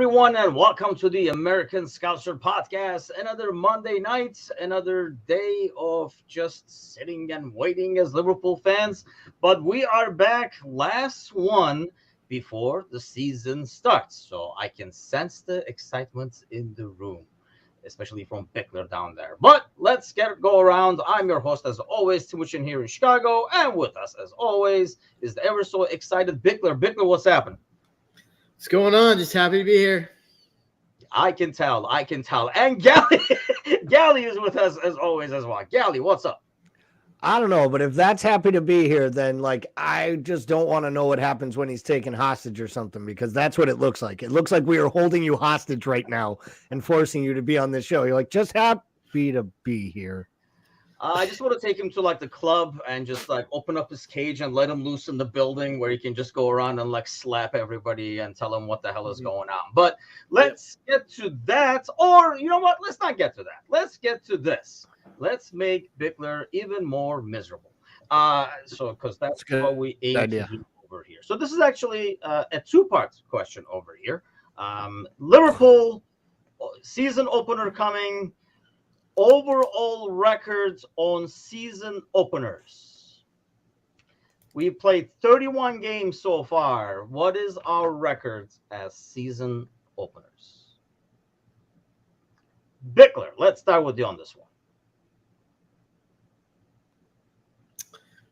everyone, and welcome to the American Scouser podcast. Another Monday night, another day of just sitting and waiting as Liverpool fans. But we are back, last one before the season starts. So I can sense the excitement in the room, especially from Bickler down there. But let's go around. I'm your host, as always, Timuchin here in Chicago. And with us, as always, is the ever so excited Bickler. Bickler, what's happening? What's going on? Just happy to be here. I can tell. And Gally, Gally is with us as always as well. Gally, what's up? I don't know, but if that's happy to be here, then I just don't want to know what happens when he's taken hostage or something, because that's what it looks like. It looks like we are holding you hostage right now and forcing you to be on this show. You're like, just happy to be here. I just want to take him to the club and just open up his cage and let him loose in the building where he can just go around and slap everybody and tell them what the hell is going on. But let's get to that. Or you know what? Let's not get to that. Let's get to this. Let's make Bickler even more miserable. Because that's what we aim to do over here. So this is actually a two-part question over here. Liverpool season opener coming. Overall records on season openers. We've played 31 games so far. What is our records as season openers? Bickler, let's start with you on this one.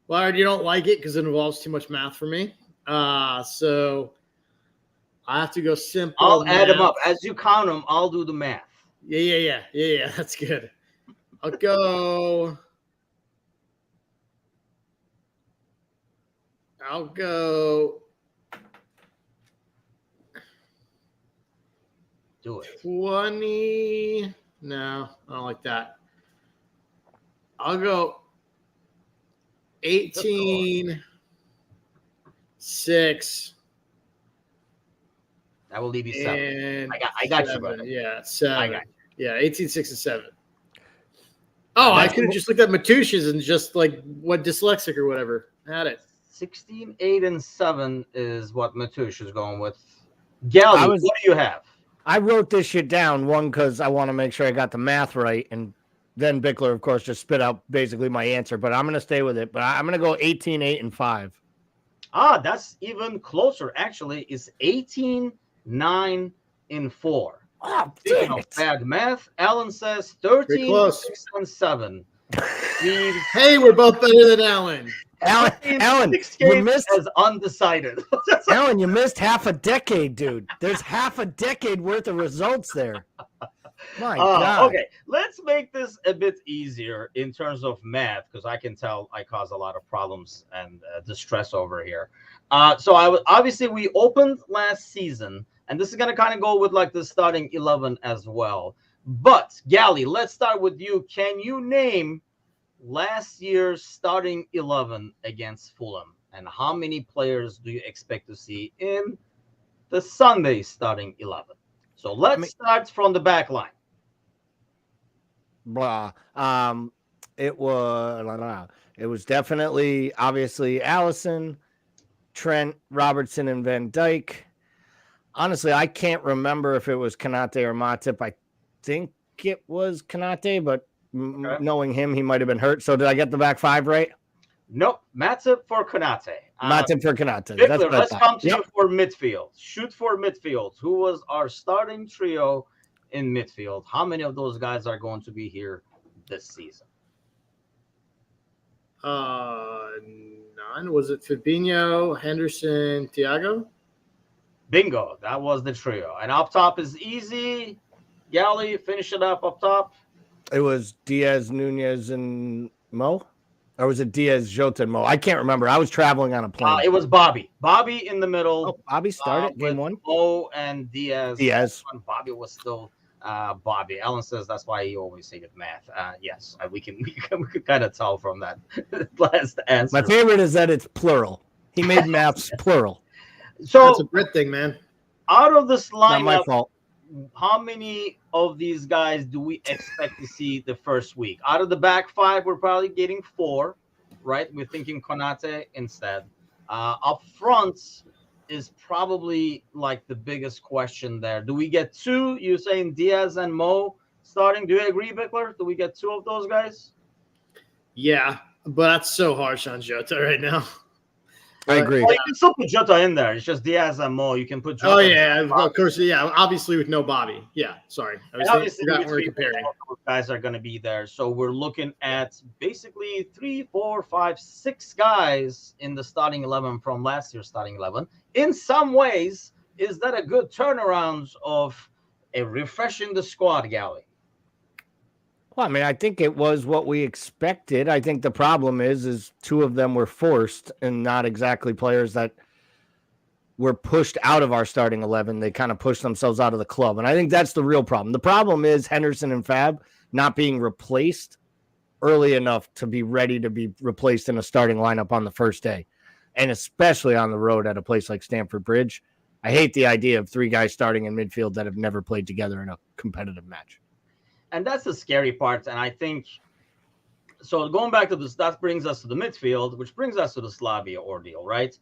Well, you don't like it because it involves too much math for me. So I have to go simple. I'll add them up. As you count them, I'll do the math. Yeah. That's good. I'll go. Do it. 20. No, I don't like that. I'll go 18. 6. That will leave you 7. I got 7. You, brother. Yeah, 7. I got you. Yeah, 18, 6, and 7. Oh, I could have just looked at Matouche's and just what dyslexic or whatever. Had it. 16, 8, and 7 is what Matouche is going with. Gally, what do you have? I wrote this shit down, one, because I want to make sure I got the math right, and then Bickler, of course, just spit out basically my answer, but I'm going to stay with it. But I'm going to go 18, 8, and 5. That's even closer, actually. It's 18, 9, and 4. Oh, speaking of bad math, Alan says 13, 6, and 7. Hey, we're both better than Alan. Alan, you missed as undecided. Alan, you missed half a decade, dude. There's half a decade worth of results there. My God. Okay, let's make this a bit easier in terms of math, because I can tell I cause a lot of problems and distress over here. Obviously we opened last season, and this is going to kind of go with the starting 11 as well. But Gally, let's start with you. Can you name last year's starting 11 against Fulham, and how many players do you expect to see in the Sunday starting 11? So let's start from the back line. It was definitely, obviously, Allison, Trent, Robertson, and Van Dijk. Honestly, I can't remember if it was Konate or Matip. I think it was Konate, but knowing him, he might have been hurt. So did I get the back 5 right? Nope. Matip for Konate. Matip for Konate. Bickler, let's come to you for midfield. Shoot for midfield. Who was our starting trio in midfield? How many of those guys are going to be here this season? 9. Was it Fabinho, Henderson, Thiago? Bingo. That was the trio. And up top is easy. Gally, finish it up top. It was Diaz, Nunez, and Mo? Or was it Diaz, Jota, and Mo? I can't remember. I was traveling on a plane. It was Bobby. Bobby in the middle. Oh, Bobby started game 1? Mo and Diaz. When Bobby was still Bobby. Alan says that's why he always hated math. Yes, we can kind of tell from that last answer. My favorite is that it's plural. He made maths plural. So that's a Brit thing, man. Out of this lineup, not my fault. How many of these guys do we expect to see the first week? Out of the back 5, we're probably getting 4, right? We're thinking Konate instead. Up front, is probably like the biggest question there. Do we get two? You're saying Diaz and Mo starting. Do you agree, Bickler? Do we get two of those guys? Yeah, but that's so harsh on Jota right now. I agree. Well, you can still put Jota in there. It's just Diaz and Mo. You can put Jota. Oh yeah, of course. Yeah, obviously with no Bobby. Yeah, sorry. I was obviously, we're comparing. those guys are going to be there. So we're looking at basically 3, 4, 5, 6 guys in the starting 11 from last year's starting 11. In some ways, is that a good turnaround of a refreshing the squad, Gally? Well, I mean, I think it was what we expected. I think the problem is two of them were forced and not exactly players that were pushed out of our starting 11. They kind of pushed themselves out of the club. And I think that's the real problem. The problem is Henderson and Fab not being replaced early enough to be ready to be replaced in a starting lineup on the first day. And especially on the road at a place like Stamford Bridge. I hate the idea of 3 guys starting in midfield that have never played together in a competitive match. And that's the scary part. And I think, so going back to this, that brings us to the midfield, which brings us to the Slavia ordeal, right?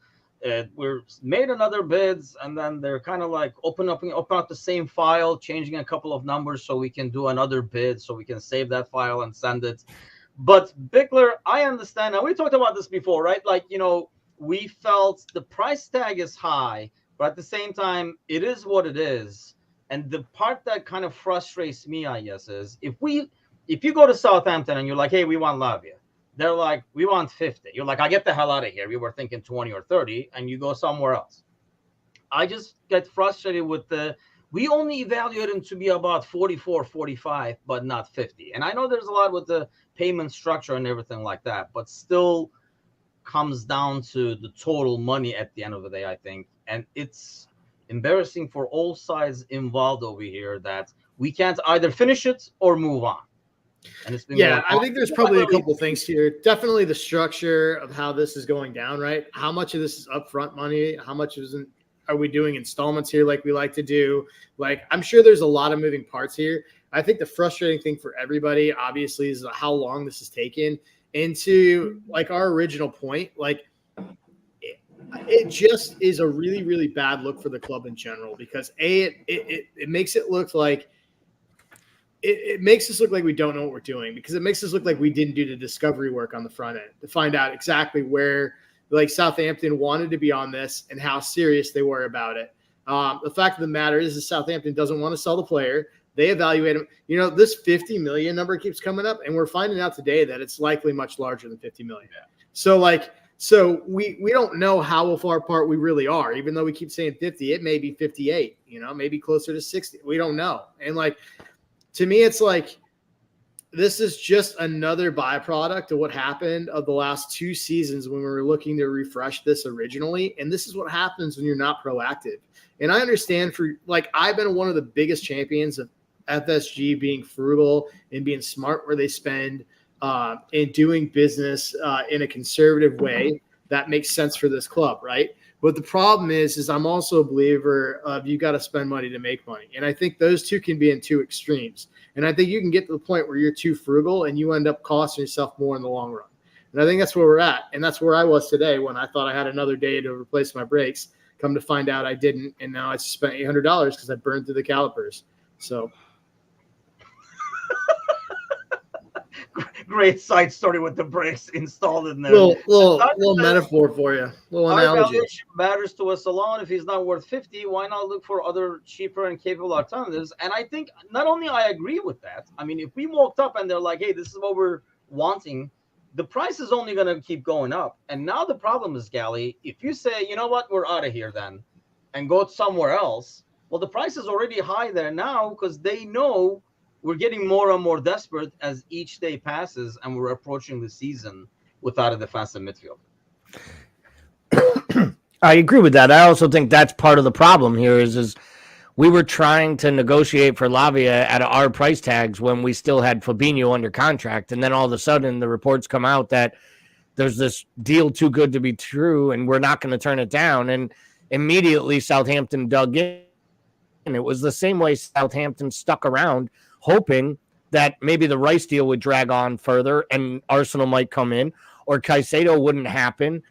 We're made another bids, and then they're kind of like open up the same file, changing a couple of numbers so we can do another bid, so we can save that file and send it. But Bickler, I understand. Now, we talked about this before, right? Like, we felt the price tag is high, but at the same time, it is what it is. And the part that kind of frustrates me, I guess, is if you go to Southampton and you're like, hey, we want Lavia. They're like, we want 50. You're like, I get the hell out of here. We were thinking 20 or 30, and you go somewhere else. I just get frustrated with we only evaluate him to be about 44, 45, but not 50. And I know there's a lot with the payment structure and everything like that, but still comes down to the total money at the end of the day, I think. And it's embarrassing for all sides involved over here that we can't either finish it or move on. And it's been I think there's probably a couple things here. Definitely the structure of how this is going down, right? How much of this is upfront money? How much are we doing installments here like we like to do? Like, I'm sure there's a lot of moving parts here. I think the frustrating thing for everybody, obviously, is how long this has taken. And to, like, our original point, like, it just is a really, really bad look for the club in general because it makes it look like it makes us look like we don't know what we're doing because it makes us look like we didn't do the discovery work on the front end to find out exactly where like Southampton wanted to be on this and how serious they were about it. The fact of the matter is that Southampton doesn't want to sell the player. They evaluate him. This 50 million number keeps coming up, and we're finding out today that it's likely much larger than 50 million. Yeah. So we don't know how far apart we really are, even though we keep saying 50, it may be 58, maybe closer to 60. We don't know. And like, to me, it's like, this is just another byproduct of what happened of the last 2 seasons when we were looking to refresh this originally. And this is what happens when you're not proactive. And I understand I've been one of the biggest champions of FSG being frugal and being smart where they spend, and doing business in a conservative way that makes sense for this club, right? But the problem is I'm also a believer of you got to spend money to make money. And I think those two can be in 2 extremes. And I think you can get to the point where you're too frugal and you end up costing yourself more in the long run. And I think that's where we're at. And that's where I was today when I thought I had another day to replace my brakes. Come to find out I didn't. And now I spent $800 because I burned through the calipers. So great side story with the brakes installed in there. Little metaphor for you. Little analogy. Valuation matters to us alone. If he's not worth 50, why not look for other cheaper and capable alternatives? And I think not only I agree with that. I mean, if we walked up and they're like, hey, this is what we're wanting, the price is only going to keep going up. And now the problem is, Gally, if you say, you know what, we're out of here then and go somewhere else, well, the price is already high there now because they know we're getting more and more desperate as each day passes and we're approaching the season without a defensive midfield. I agree with that. I also think that's part of the problem here is we were trying to negotiate for Lavia at our price tags when we still had Fabinho under contract. And then all of a sudden the reports come out that there's this deal too good to be true and we're not going to turn it down. And immediately Southampton dug in. And it was the same way Southampton stuck around hoping that maybe the Rice deal would drag on further and Arsenal might come in or Caicedo wouldn't happen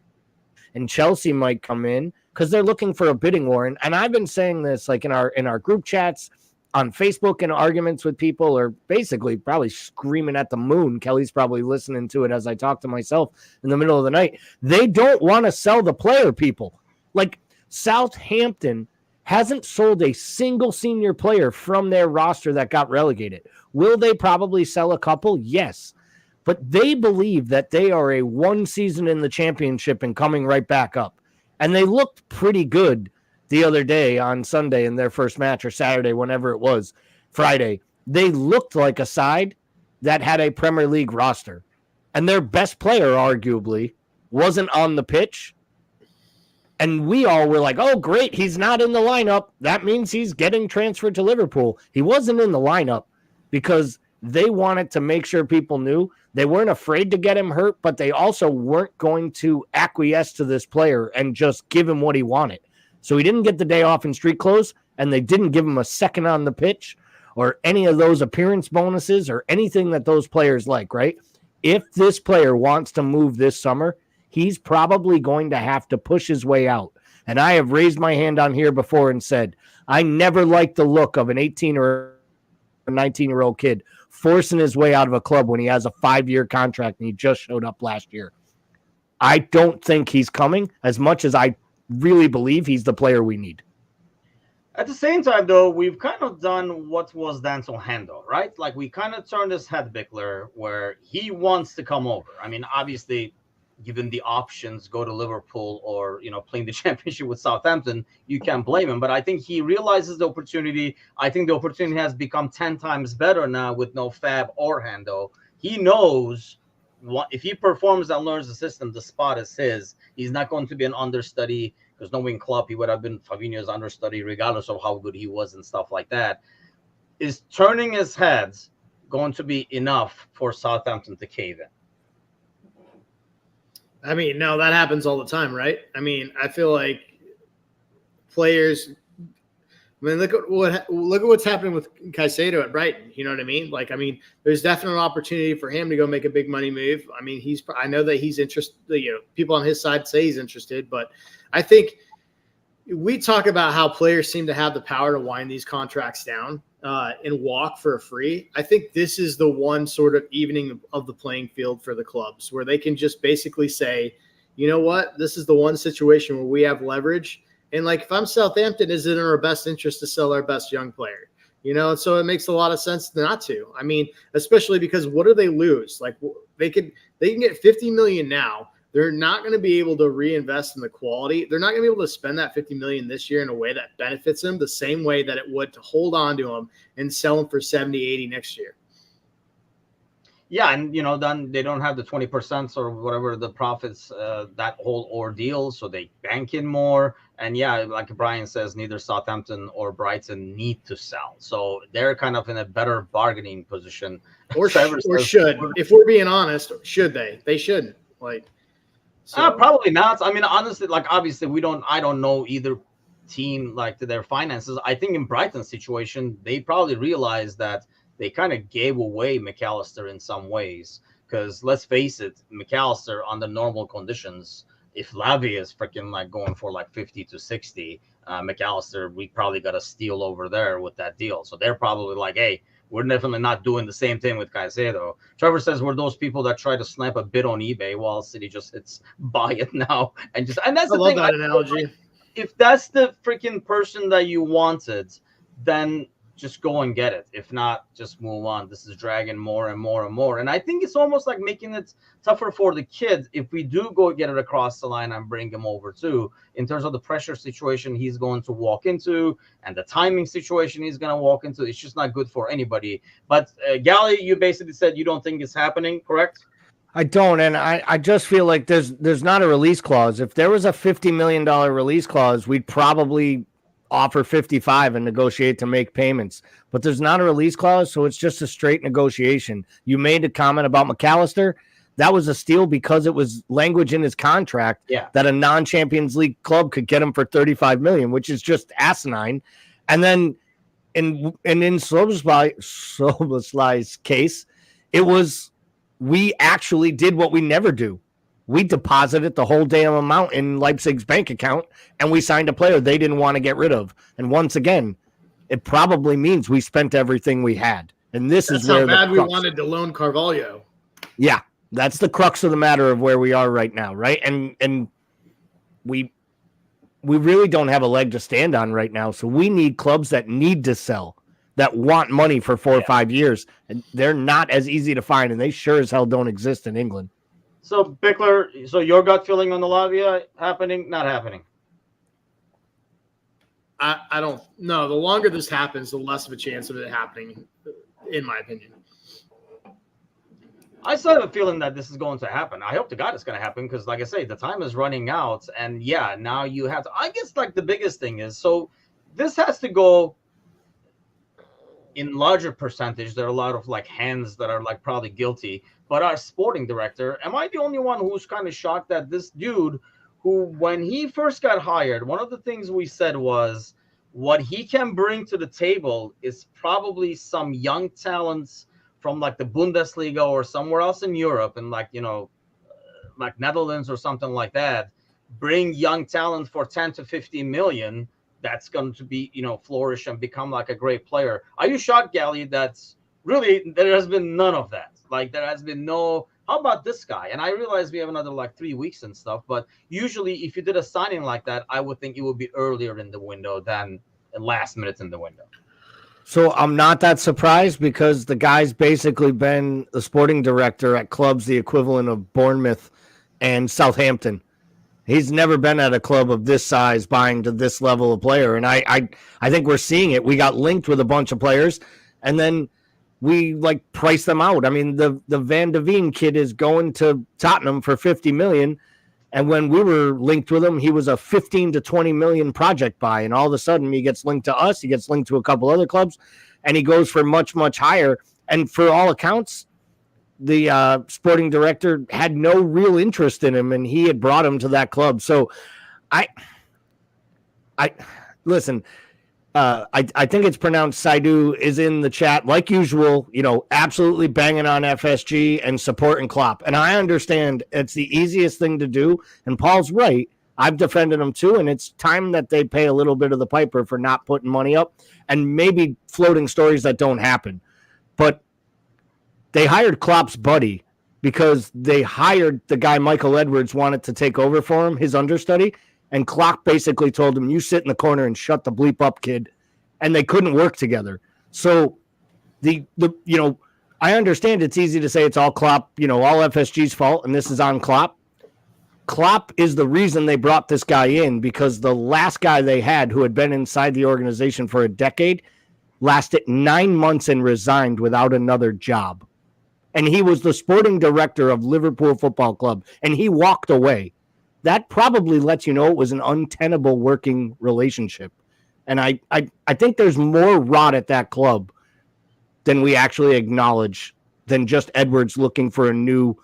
and Chelsea might come in because they're looking for a bidding war. And I've been saying this like in our group chats, on Facebook, and arguments with people, or basically probably screaming at the moon. Kelly's probably listening to it as I talk to myself in the middle of the night. They don't want to sell the player, people. Like, Southampton hasn't sold a single senior player from their roster that got relegated. Will they probably sell a couple? Yes. But they believe that they are a one season in the championship and coming right back up. And they looked pretty good the other day on Sunday in their first match, or Saturday, whenever it was, Friday. They looked like a side that had a Premier League roster. And their best player, arguably, wasn't on the pitch. And we all were like, oh, great, he's not in the lineup. That means he's getting transferred to Liverpool. He wasn't in the lineup because they wanted to make sure people knew. They weren't afraid to get him hurt, but they also weren't going to acquiesce to this player and just give him what he wanted. So he didn't get the day off in street clothes, and they didn't give him a second on the pitch or any of those appearance bonuses or anything that those players like, right? If this player wants to move this summer, he's probably going to have to push his way out. And I have raised my hand on here before and said, I never liked the look of an 18 or 19-year-old kid forcing his way out of a club when he has a 5-year contract and he just showed up last year. I don't think he's coming, as much as I really believe he's the player we need. At the same time, though, we've kind of done what was Danson Hendo, right? Like, we kind of turned his head Bickler where he wants to come over. I mean, obviously, given the options, go to Liverpool or, playing the championship with Southampton, you can't blame him. But I think he realizes the opportunity. I think the opportunity has become 10 times better now with no Fab or Hendo. He knows if he performs and learns the system, the spot is his. He's not going to be an understudy, because knowing Klopp, he would have been Fabinho's understudy regardless of how good he was and stuff like that. Is turning his head going to be enough for Southampton to cave in? I mean, no, that happens all the time, right? I mean, I feel like players. I mean, look at what's happening with Caicedo at Brighton. You know what I mean? Like, I mean, there's definitely an opportunity for him to go make a big money move. I mean, I know that he's interested. People on his side say he's interested, but I think we talk about how players seem to have the power to wind these contracts down and walk for free. I think this is the one sort of evening of the playing field for the clubs where they can just basically say, you know what, this is the one situation where we have leverage. And like, if I'm Southampton, is it in our best interest to sell our best young player? So it makes a lot of sense not to. I mean, especially because what do they lose? Like, they can get 50 million now. They're not going to be able to reinvest in the quality. They're not going to be able to spend that 50 million this year in a way that benefits them the same way that it would to hold on to them and sell them for 70, 80 next year. Yeah, and then they don't have the 20% or whatever the profits, that whole ordeal, so they bank in more. And yeah, like Brian says, neither Southampton or Brighton need to sell, so they're kind of in a better bargaining position. Or should, if we're being honest, should they? They shouldn't. Like, probably not. I mean, honestly, like, obviously, I don't know either team, like, to their finances. I think in Brighton's situation, they probably realized that they kind of gave away McAllister in some ways, because let's face it, McAllister under normal conditions, if Lavia is freaking like going for like 50 to 60, McAllister, we probably got a steal over there with that deal. So they're probably like, hey, we're definitely not doing the same thing with Caicedo. Trevor says we're those people that try to snap a bid on eBay while City just hits buy it now. And that's the thing. I love that analogy. If that's the freaking person that you wanted, then just go and get it. If not, just move on. This is dragging more and more and more. And I think it's almost like making it tougher for the kids if we do go get it across the line and bring him over too, in terms of the pressure situation he's going to walk into and the timing situation he's going to walk into. It's just not good for anybody. But Gally, you basically said you don't think it's happening, correct? I don't, and I just feel like there's not a release clause. If there was a $50 million release clause, we'd probably offer 55 and negotiate to make payments, but there's not a release clause, so it's just a straight negotiation. You made a comment about McAllister. That was a steal because it was language in his contract that a non-Champions League club could get him for 35 million, which is just asinine. And then in Szoboszlai's case, it was, we actually did what we never do. We deposited the whole damn amount in Leipzig's bank account, and we signed a player they didn't want to get rid of. And once again, it probably means we spent everything we had. And this That's is where how bad we crux, wanted to loan Carvalho. Yeah, that's the crux of the matter of where we are right now, right? And we really don't have a leg to stand on right now. So we need clubs that need to sell, that want money for 4 or 5 years. And they're not as easy to find, and they sure as hell don't exist in England. So, Bickler, so your gut feeling on the Lavia happening, not happening? I don't know. The longer this happens, the less of a chance of it happening, in my opinion. I still have a feeling that this is going to happen. I hope to God it's going to happen because, like I say, the time is running out. And, yeah, now you have to – I guess, like, the biggest thing is, so this has to go in larger percentage. There are a lot of, like, hands that are, like, probably guilty. But our sporting director, am I the only one who's kind of shocked that this dude who, when he first got hired, one of the things we said was what he can bring to the table is probably some young talents from like the Bundesliga or somewhere else in Europe and like, you know, like Netherlands or something like that, bring young talent for 10 to 15 million. That's going to be, you know, flourish and become like a great player. Are you shocked, Gally, that's really, there has been none of that? Like there has been no, how about this guy? And I realize we have another like 3 weeks and stuff, but usually if you did a signing like that, I would think it would be earlier in the window than last minute in the window. So I'm not that surprised because the guy's basically been the sporting director at clubs the equivalent of Bournemouth and Southampton. He's never been at a club of this size buying to this level of player. And I think we're seeing it. We got linked with a bunch of players and then we like price them out. I mean, the Van de Veen kid is going to Tottenham for 50 million. And when we were linked with him, he was a 15 to 20 million project buy. And all of a sudden he gets linked to us. He gets linked to a couple other clubs and he goes for much, much higher. And for all accounts, the sporting director had no real interest in him and he had brought him to that club. So I listen, I think it's pronounced Saidu is in the chat like usual, you know, absolutely banging on FSG and supporting Klopp. And I understand it's the easiest thing to do. And Paul's right. I've defended him too. And it's time that they pay a little bit of the piper for not putting money up and maybe floating stories that don't happen. But they hired Klopp's buddy because they hired the guy Michael Edwards wanted to take over for him, his understudy. And Klopp basically told him, you sit in the corner and shut the bleep up, kid. And they couldn't work together. So the you know, I understand it's easy to say it's all Klopp, you know, all FSG's fault, and this is on Klopp. Klopp is the reason they brought this guy in because the last guy they had who had been inside the organization for a decade lasted 9 months and resigned without another job. And he was the sporting director of Liverpool Football Club, and he walked away. That probably lets you know it was an untenable working relationship. And I think there's more rot at that club than we actually acknowledge than just Edwards looking for a new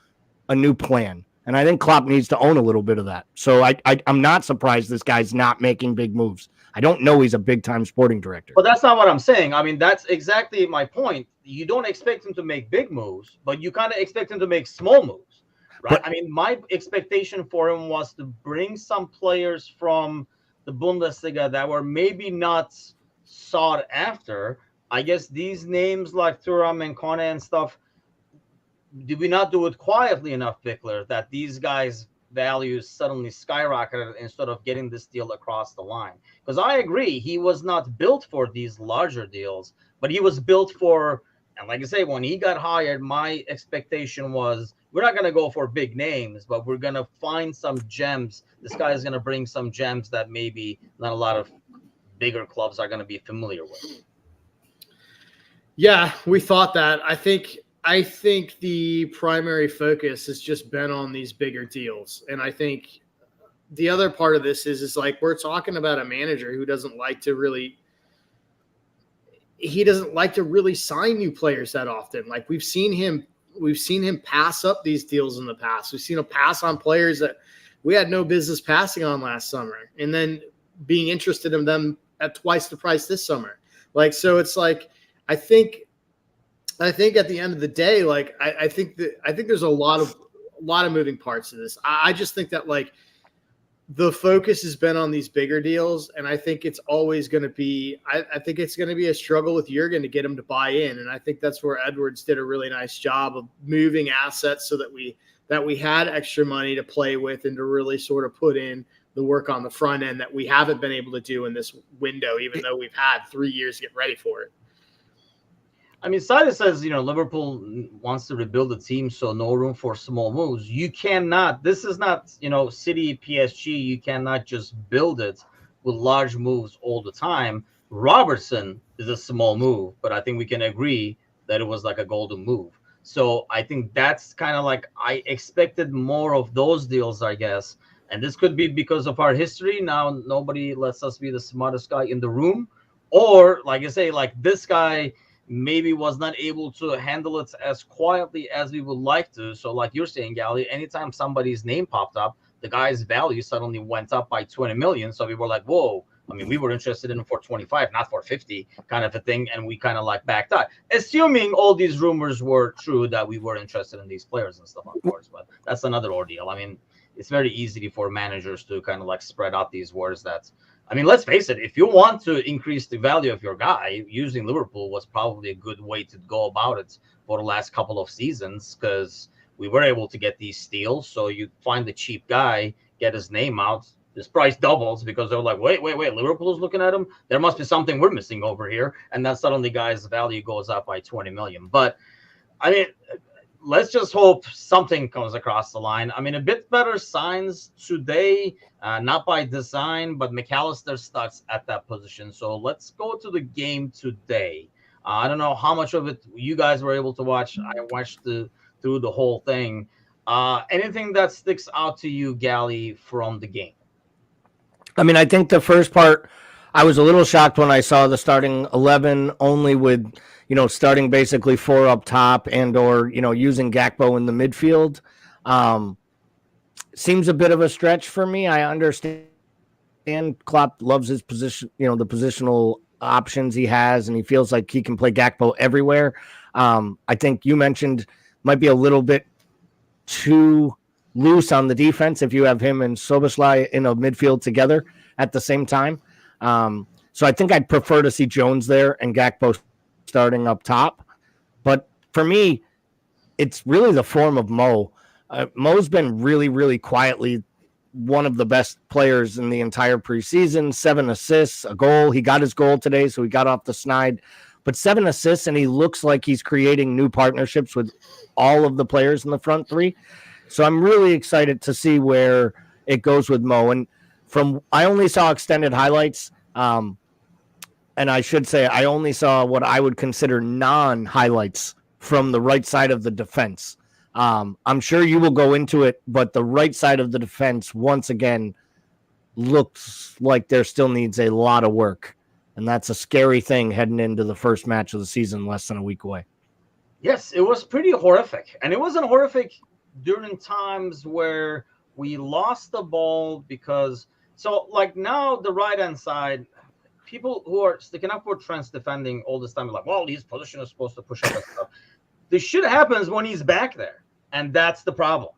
plan. And I think Klopp needs to own a little bit of that. So I'm not surprised this guy's not making big moves. I don't know he's a big-time sporting director. But that's not what I'm saying. I mean, that's exactly my point. You don't expect him to make big moves, but you kind of expect him to make small moves. Right. I mean, my expectation for him was to bring some players from the Bundesliga that were maybe not sought after. I guess these names like Thuram and Kone and stuff, did we not do it quietly enough, Bickler, that these guys' values suddenly skyrocketed instead of getting this deal across the line? Because I agree, he was not built for these larger deals, but he was built for, and like I say, when he got hired, my expectation was, we're not going to go for big names, but we're going to find some gems. This guy is going to bring some gems that maybe not a lot of bigger clubs are going to be familiar with. Yeah, we thought that. I think the primary focus has just been on these bigger deals. And I think the other part of this is like we're talking about a manager who doesn't like to really sign new players that often. Like we've seen him pass up these deals in the past. We've seen him pass on players that we had no business passing on last summer and then being interested in them at twice the price this summer. Like, so it's like, I think at the end of the day, like, I think there's a lot lot of moving parts to this. I just think that like the focus has been on these bigger deals, and I think it's always going to be. I think it's going to be a struggle with Jurgen to get him to buy in, and I think that's where Edwards did a really nice job of moving assets so that we had extra money to play with and to really sort of put in the work on the front end that we haven't been able to do in this window, even though we've had 3 years to get ready for it. I mean, Silas says, Liverpool wants to rebuild the team, so no room for small moves. You cannot, this is not, City, PSG, you cannot just build it with large moves all the time. Robertson is a small move, but I think we can agree that it was like a golden move. So I think that's kind of like, I expected more of those deals, I guess. And this could be because of our history. Now nobody lets us be the smartest guy in the room. Or, like I say, like this guy maybe was not able to handle it as quietly as we would like to. So like you're saying, Gally, anytime somebody's name popped up, the guy's value suddenly went up by 20 million. So we were like, whoa. I mean, we were interested in him for 25, not for 50 kind of a thing. And we kind of like backed out, assuming all these rumors were true that we were interested in these players and stuff, of course. But that's another ordeal. I mean, it's very easy for managers to kind of like spread out these words that, I mean, let's face it, if you want to increase the value of your guy, using Liverpool was probably a good way to go about it for the last couple of seasons, because we were able to get these steals. So you find the cheap guy, get his name out, his price doubles because they're like, wait, Liverpool's looking at him. There must be something we're missing over here. And then suddenly guy's value goes up by 20 million. But I mean, let's just hope something comes across the line. I mean, a bit better signs today, not by design, but McAllister starts at that position. So let's go to the game today. I don't know how much of it you guys were able to watch. I watched through the whole thing. Anything that sticks out to you, Gally, from the game? I mean, I think the first part, I was a little shocked when I saw the starting 11 only with, starting basically 4 up top and or, using Gakpo in the midfield. Seems a bit of a stretch for me. I understand Klopp loves his position, the positional options he has, and he feels like he can play Gakpo everywhere. I think you mentioned might be a little bit too loose on the defense if you have him and Szoboszlai in a midfield together at the same time. So I think I'd prefer to see Jones there and Gakpo starting up top. But for me, it's really the form of Mo. Mo's been really, really quietly one of the best players in the entire preseason. 7 assists, a goal. He got his goal today, so he got off the snide. But 7 assists, and he looks like he's creating new partnerships with all of the players in the front three. So I'm really excited to see where it goes with Mo. And I only saw extended highlights. And I should say I only saw what I would consider non-highlights from the right side of the defense. I'm sure you will go into it, but the right side of the defense, once again, looks like there still needs a lot of work. And that's a scary thing heading into the first match of the season less than a week away. Yes, it was pretty horrific. And it wasn't horrific during times where we lost the ball because, so like now the right-hand side, people who are sticking up for Trent's defending all this time are like, well, his position is supposed to push up and stuff. The shit happens when he's back there, and that's the problem.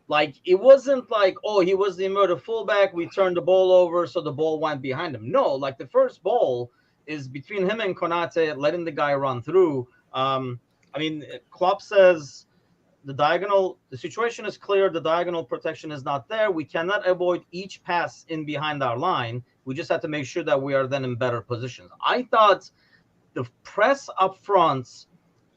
Like, it wasn't like, oh, he was the inverted fullback, we turned the ball over, so the ball went behind him. No, like the first ball is between him and Konate, letting the guy run through. I mean, Klopp says the situation is clear, the diagonal protection is not there. We cannot avoid each pass in behind our line. We just have to make sure that we are then in better positions. I thought the press up front,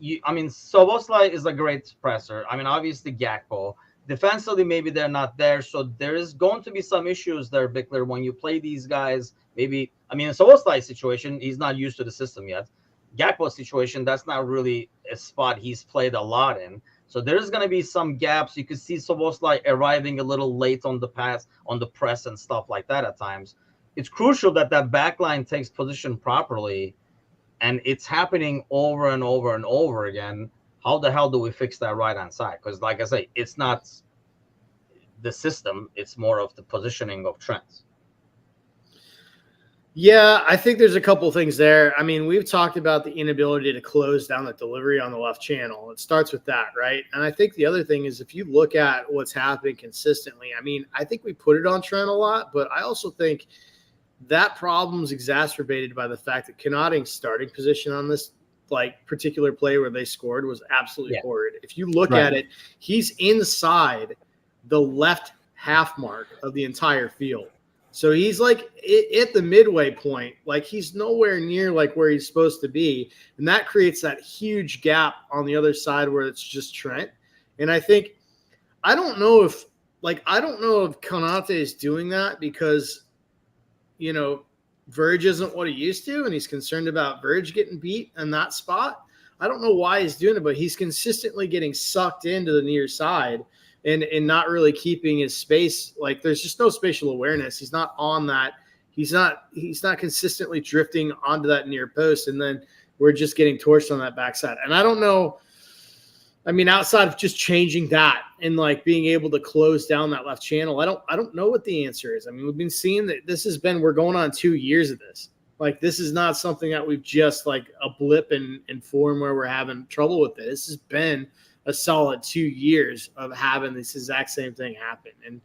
Szoboszlai is a great presser. I mean, obviously Gakpo. Defensively, maybe they're not there. So there is going to be some issues there, Bickler, when you play these guys. Maybe, in Szoboszlai's situation, he's not used to the system yet. Gakpo's situation, that's not really a spot he's played a lot in. So there's going to be some gaps. You could see Szoboszlai arriving a little late on the pass, on the press and stuff like that at times. It's crucial that back line takes position properly, and it's happening over and over and over again. How the hell do we fix that right-hand side? Because, like I say, it's not the system. It's more of the positioning of Trent. Yeah, I think there's a couple things there. I mean, we've talked about the inability to close down the delivery on the left channel. It starts with that, right? And I think the other thing is if you look at what's happening consistently, I mean, I think we put it on Trent a lot, but I also think that problem's exacerbated by the fact that Konate's starting position on this like particular play where they scored was absolutely horrid. If you look at it, he's inside the left half mark of the entire field. So he's like at the midway point, like he's nowhere near like where he's supposed to be. And that creates that huge gap on the other side where it's just Trent. And I think, I don't know if Konate is doing that because, you know, Verge isn't what he used to, and he's concerned about Verge getting beat in that spot. I don't know why he's doing it, but he's consistently getting sucked into the near side and not really keeping his space. Like there's just no spatial awareness. He's not on that. He's not consistently drifting onto that near post, and then we're just getting torched on that backside. And I don't know. I mean, outside of just changing that and like being able to close down that left channel, I don't know what the answer is. I mean, we've been seeing that we're going on 2 years of this. Like, this is not something that we've just like a blip in form where we're having trouble with it. This has been a solid 2 years of having this exact same thing happen. And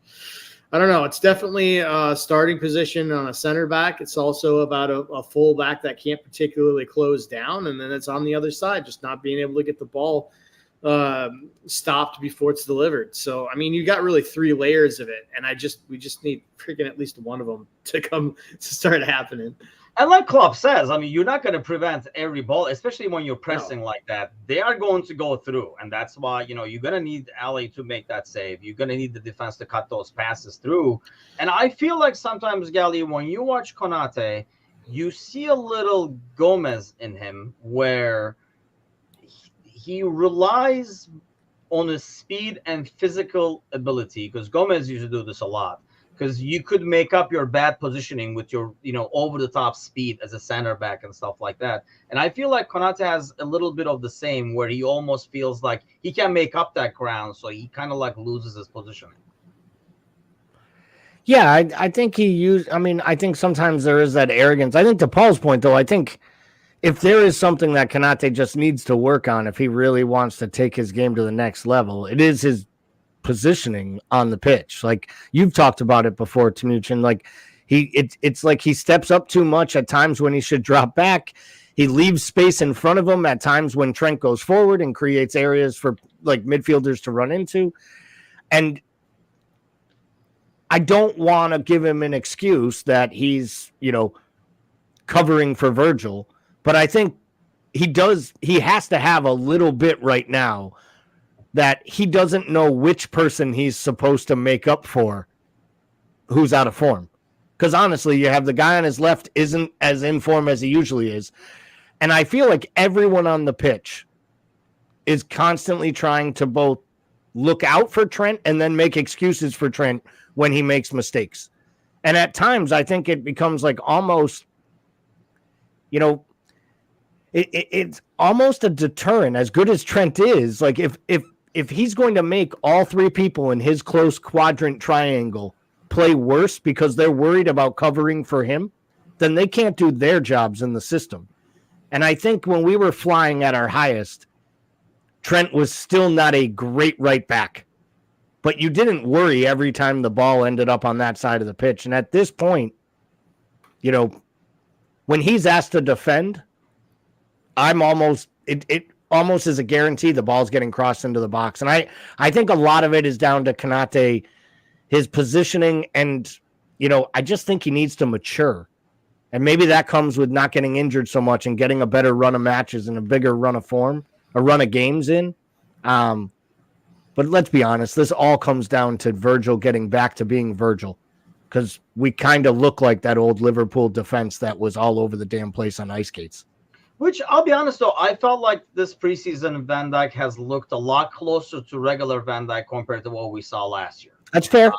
I don't know. It's definitely a starting position on a center back. It's also about a full back that can't particularly close down. And then it's on the other side, just not being able to get the ball stopped before it's delivered. So I mean, you got really 3 layers of it, and we just need freaking at least one of them to start happening. And like Klopp says, I mean, you're not going to prevent every ball, especially when you're pressing like that. They are going to go through, and that's why, you know, you're going to need Ali to make that save. You're going to need the defense to cut those passes through. And I feel like sometimes, Gali, when you watch Konate, you see a little Gomez in him where he relies on his speed and physical ability, because Gomez used to do this a lot, because you could make up your bad positioning with your, you know, over-the-top speed as a center back and stuff like that. And I feel like Konate has a little bit of the same, where he almost feels like he can make up that ground, so he kind of like loses his positioning. Yeah, I think I think sometimes there is that arrogance. I think to Paul's point, though, I think if there is something that Konate just needs to work on if he really wants to take his game to the next level, it is his positioning on the pitch. Like you've talked about it before, Tanuchin. Like it's like he steps up too much at times when he should drop back. He leaves space in front of him at times when Trent goes forward and creates areas for like midfielders to run into. And I don't want to give him an excuse that he's, you know, covering for Virgil. But I think he has to have a little bit right now that he doesn't know which person he's supposed to make up for who's out of form. Because honestly, you have the guy on his left isn't as in form as he usually is. And I feel like everyone on the pitch is constantly trying to both look out for Trent and then make excuses for Trent when he makes mistakes. And at times, I think it becomes like almost, you know, it's almost a deterrent. As good as Trent is, like if he's going to make all 3 people in his close quadrant triangle play worse because they're worried about covering for him, then they can't do their jobs in the system. And I think when we were flying at our highest, Trent was still not a great right back, but you didn't worry every time the ball ended up on that side of the pitch. And at this point, you know, when he's asked to defend, it almost is a guarantee the ball's getting crossed into the box. And I think a lot of it is down to Konate, his positioning, and, you know, I just think he needs to mature. And maybe that comes with not getting injured so much and getting a better run of matches and a bigger run of form, a run of games in. But let's be honest, this all comes down to Virgil getting back to being Virgil, because we kind of look like that old Liverpool defense that was all over the damn place on ice skates. Which, I'll be honest, though, I felt like this preseason Van Dijk has looked a lot closer to regular Van Dijk compared to what we saw last year. That's fair.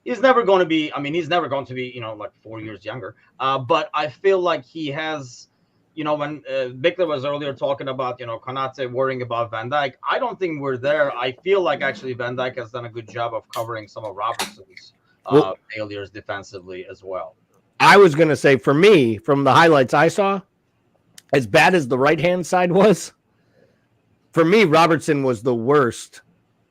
He's never going to be, you know, like 4 years younger. But I feel like he has, you know, when Victor was earlier talking about, you know, Konate worrying about Van Dijk, I don't think we're there. I feel like actually Van Dijk has done a good job of covering some of Robertson's failures defensively as well. I was going to say, for me, from the highlights I saw, as bad as the right-hand side was, for me, Robertson was the worst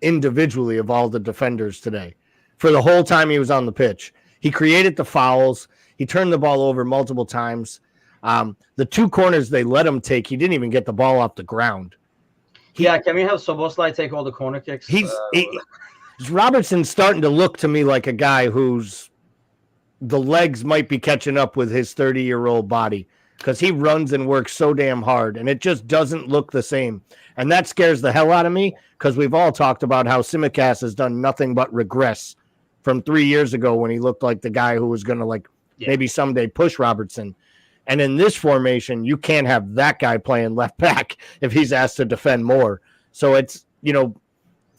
individually of all the defenders today. For the whole time he was on the pitch, he created the fouls. He turned the ball over multiple times. The 2 corners they let him take, he didn't even get the ball off the ground. Can we have Soboslai take all the corner kicks? Robertson's starting to look to me like a guy who's the legs might be catching up with his 30-year-old body, because he runs and works so damn hard, and it just doesn't look the same. And that scares the hell out of me, because we've all talked about how Tsimikas has done nothing but regress from 3 years ago when he looked like the guy who was going to maybe someday push Robertson. And in this formation, you can't have that guy playing left back if he's asked to defend more. So it's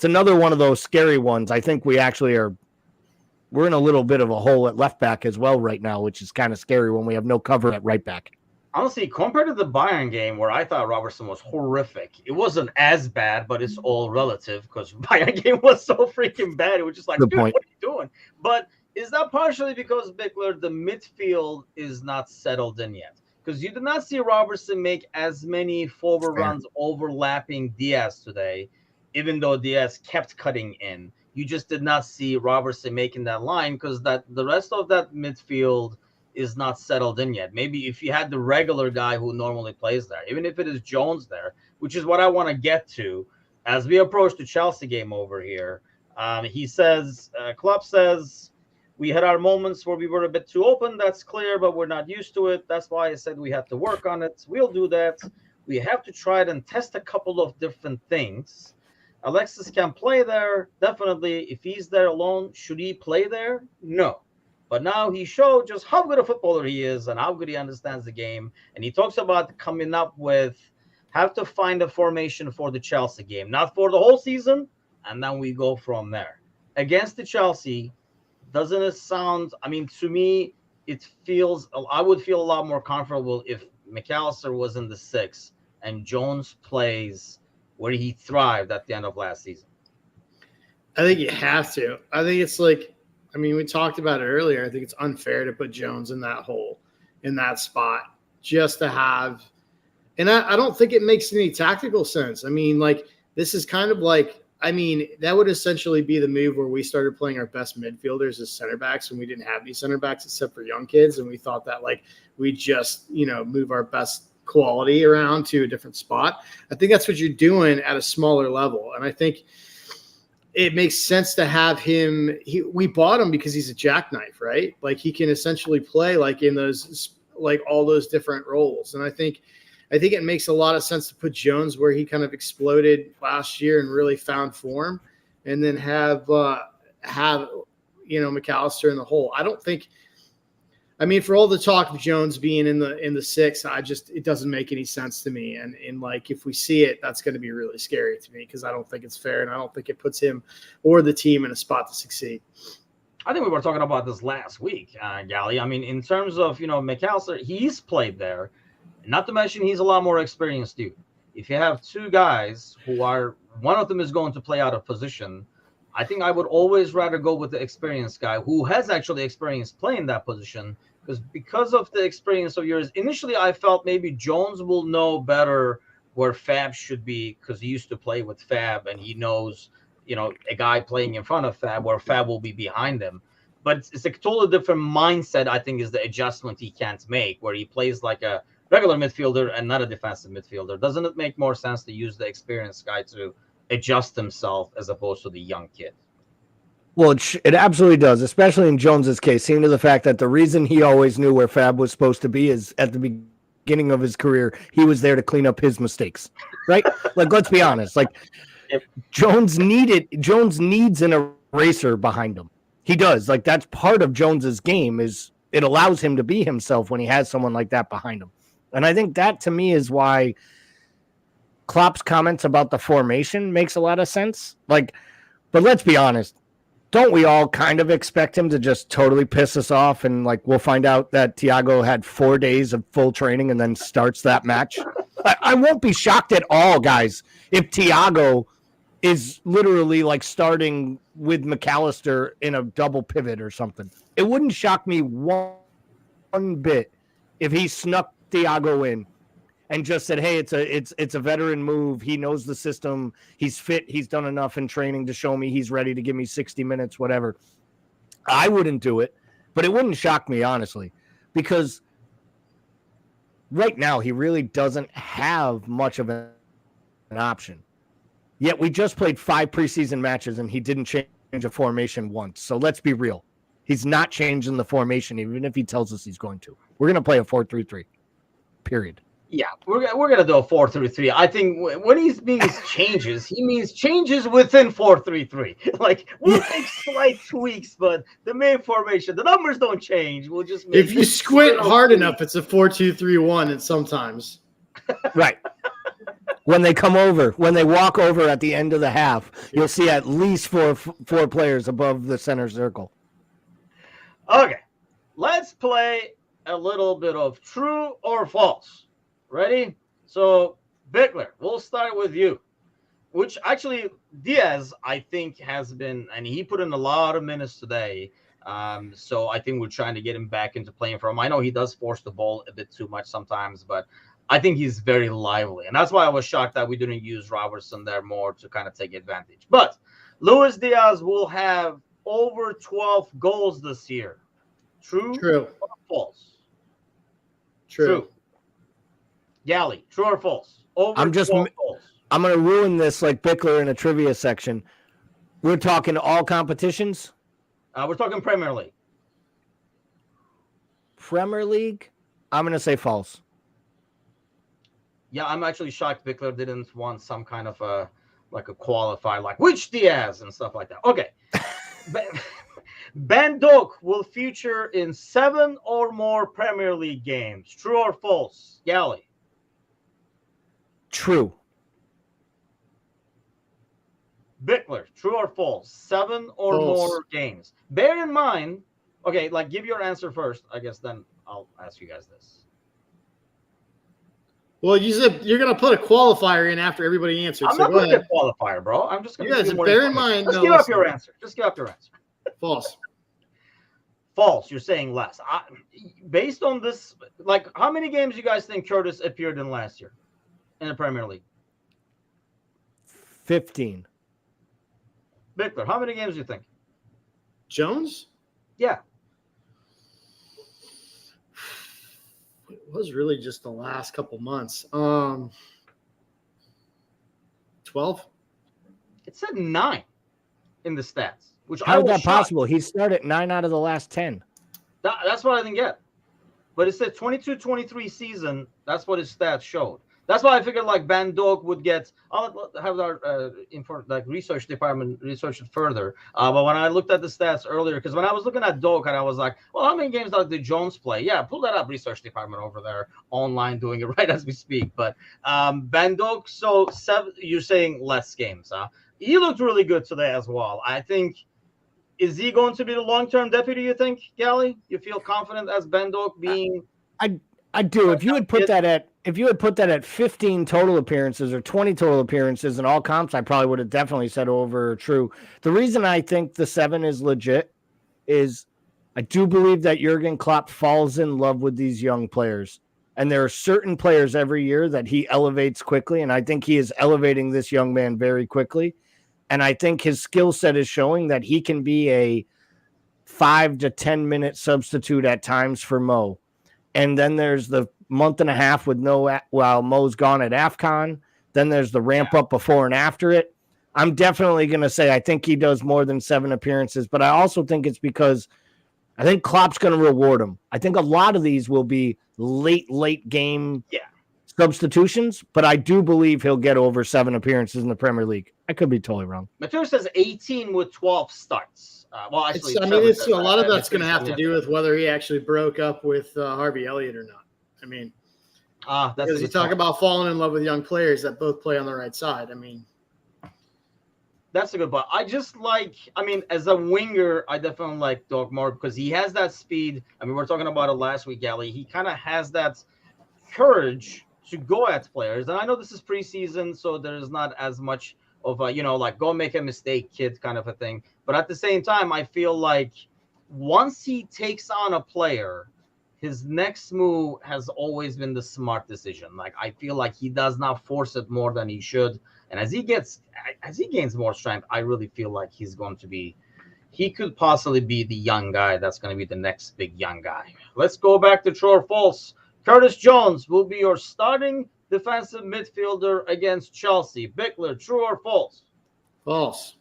another one of those scary ones. I think we actually we're in a little bit of a hole at left back as well right now, which is kind of scary when we have no cover at right back. Honestly, compared to the Bayern game where I thought Robertson was horrific, it wasn't as bad, but it's all relative because Bayern game was so freaking bad. It was just like, dude, what are you doing? But is that partially because, Bickler, the midfield is not settled in yet? Because you did not see Robertson make as many forward runs overlapping Diaz today, even though Diaz kept cutting in. You just did not see Robertson making that line because the rest of that midfield is not settled in yet. Maybe if you had the regular guy who normally plays there, even if it is Jones there, which is what I want to get to as we approach the Chelsea game over here. He says, Klopp says, we had our moments where we were a bit too open. That's clear, but we're not used to it. That's why I said we have to work on it. We'll do that. We have to try it and test a couple of different things. Alexis can play there, definitely. If he's there alone, should he play there? No. But now he showed just how good a footballer he is and how good he understands the game. And he talks about coming up with, have to find a formation for the Chelsea game, not for the whole season, and then we go from there. Against the Chelsea, doesn't it sound, to me, I would feel a lot more comfortable if McAllister was in the 6 and Jones plays where he thrived at the end of last season. I think you have to. I think it's we talked about it earlier. I think it's unfair to put Jones in that hole, in that spot, just to have – and I don't think it makes any tactical sense. This is kind of that would essentially be the move where we started playing our best midfielders as center backs when we didn't have any center backs except for young kids, and we thought that we just move our best quality around to a different spot. I think that's what you're doing at a smaller level, and I think it makes sense to have him. We bought him because he's a jackknife, right? He can essentially play in those all those different roles, and I think it makes a lot of sense to put Jones where he kind of exploded last year and really found form, and then have McAllister in the hole. I don't think. For all the talk of Jones being in the 6, it doesn't make any sense to me. And if we see it, that's going to be really scary to me because I don't think it's fair, and I don't think it puts him or the team in a spot to succeed. I think we were talking about this last week, Gally. In terms of McAllister, he's played there. Not to mention he's a lot more experienced dude. If you have 2 guys who one of them is going to play out of position, I think I would always rather go with the experienced guy who has actually experience playing that position because of the experience of yours. Initially, I felt maybe Jones will know better where Fab should be because he used to play with Fab and he knows, a guy playing in front of Fab where Fab will be behind him. But it's a totally different mindset, I think, is the adjustment he can't make where he plays like a regular midfielder and not a defensive midfielder. Doesn't it make more sense to use the experienced guy to adjust himself as opposed to the young kid? Well, it absolutely does, especially in Jones's case, seeing to the fact that the reason he always knew where Fab was supposed to be is at the beginning of his career, he was there to clean up his mistakes, right? Let's be honest. Jones needs an eraser behind him. He does. That's part of Jones's game is it allows him to be himself when he has someone like that behind him. And I think that to me is why Klopp's comments about the formation makes a lot of sense. But let's be honest. Don't we all kind of expect him to just totally piss us off and we'll find out that Thiago had 4 days of full training and then starts that match? I won't be shocked at all, guys, if Thiago is literally starting with McAllister in a double pivot or something. It wouldn't shock me one bit if he snuck Thiago in and just said, hey, it's a veteran move. He knows the system. He's fit. He's done enough in training to show me he's ready to give me 60 minutes, whatever. I wouldn't do it, but it wouldn't shock me, honestly, because right now he really doesn't have much of an option. Yet we just played 5 preseason matches and he didn't change a formation once. So let's be real. He's not changing the formation, even if he tells us he's going to. We're going to play a 4-3-3, period. Yeah, we're gonna do a 4-3-3. I think when he means changes, he means changes within 4-3-3. Like we'll make slight tweaks, but the main formation, the numbers don't change. We'll just make if you squint hard enough, it's a 4-2-3-1, and sometimes right. When they come over, when they walk over at the end of the half, you'll see at least four players above the center circle. Okay, let's play a little bit of true or false. Ready? So, Bickler, we'll start with you. Which actually, Diaz, I think, has been, and he put in a lot of minutes today. So I think we're trying to get him back into playing for him. I know he does force the ball a bit too much sometimes, but I think he's very lively. And that's why I was shocked that we didn't use Robertson there more to kind of take advantage. But Luis Diaz will have over 12 goals this year. True. Or false? True. Galley, true or false? Over I'm 12 goals. I'm going to ruin this like Bickler in a trivia section. We're talking all competitions? We're talking Premier League. Premier League? I'm going to say false. Yeah, I'm actually shocked Bickler didn't want some kind of a qualifier, like which Diaz and stuff like that. Okay. Ben Doak will feature in 7 or more Premier League games. True or false? Galley. True. Bickler, true or false? 7 or false. more games. Bear in mind, okay, like give your answer first. I guess then I'll ask you guys this. Well, you said you're going to put a qualifier in after everybody answers. I'm not putting a qualifier, bro. I'm just going to. You guys, bear in mind. Just give up your answer. Just give up your answer. False. False. You're saying less. Based on this, like, how many games you guys think Curtis appeared in last year in the Premier League? 15. Bickler, how many games do you think? Jones? Yeah. It was really just the last couple months. 12? It said 9 in the stats. Which How is that possible? He started 9 out of the last 10. That's what I didn't get. But it said 22-23 season. That's what his stats showed. That's why I figured like Van Dog would get. I'll have our research department research it further. But when I looked at the stats earlier, because when I was looking at Dog, and I was like, well, how many games did Jones play? Yeah, pull that up, research department over there online doing it right as we speak. But Van Dog, so 7. You're saying less games, huh? He looked really good today as well. I think. Is he going to be the long-term deputy, you think, Gally? You feel confident as Ben Doak being I do. If you had put that at 15 total appearances or 20 total appearances in all comps, I probably would have definitely said over true. The reason I think the 7 is legit is I do believe that Jurgen Klopp falls in love with these young players. And there are certain players every year that he elevates quickly, and I think he is elevating this young man very quickly. And I think his skill set is showing that he can be a 5 to 10 minute substitute at times for Mo. And then there's the month and a half with while Mo's gone at AFCON. Then there's the ramp up before and after it. I'm definitely going to say I think he does more than 7 appearances, but I also think it's because I think Klopp's going to reward him. I think a lot of these will be late game substitutions, but I do believe he'll get over 7 appearances in the Premier League. I could be totally wrong. Matthias says 18 with 12 starts. Well, actually, it's a lot of that's going to have to do with whether he actually broke up with Harvey Elliott or not. I mean, because you talk about falling in love with young players that both play on the right side. I mean, that's a good point. I just as a winger, I definitely like Doug more because he has that speed. I mean, we were talking about it last week, Gally. He kind of has that courage to go at players. And I know this is preseason, so there's not as much of a, go make a mistake, kid kind of a thing. But at the same time, I feel like once he takes on a player, his next move has always been the smart decision. Like, I feel like he does not force it more than he should. And as he gains more strength, I really feel like he could possibly be the young guy that's going to be the next big young guy. Let's go back to true or false. Curtis Jones will be your starting defensive midfielder against Chelsea. Bickler, true or false? False.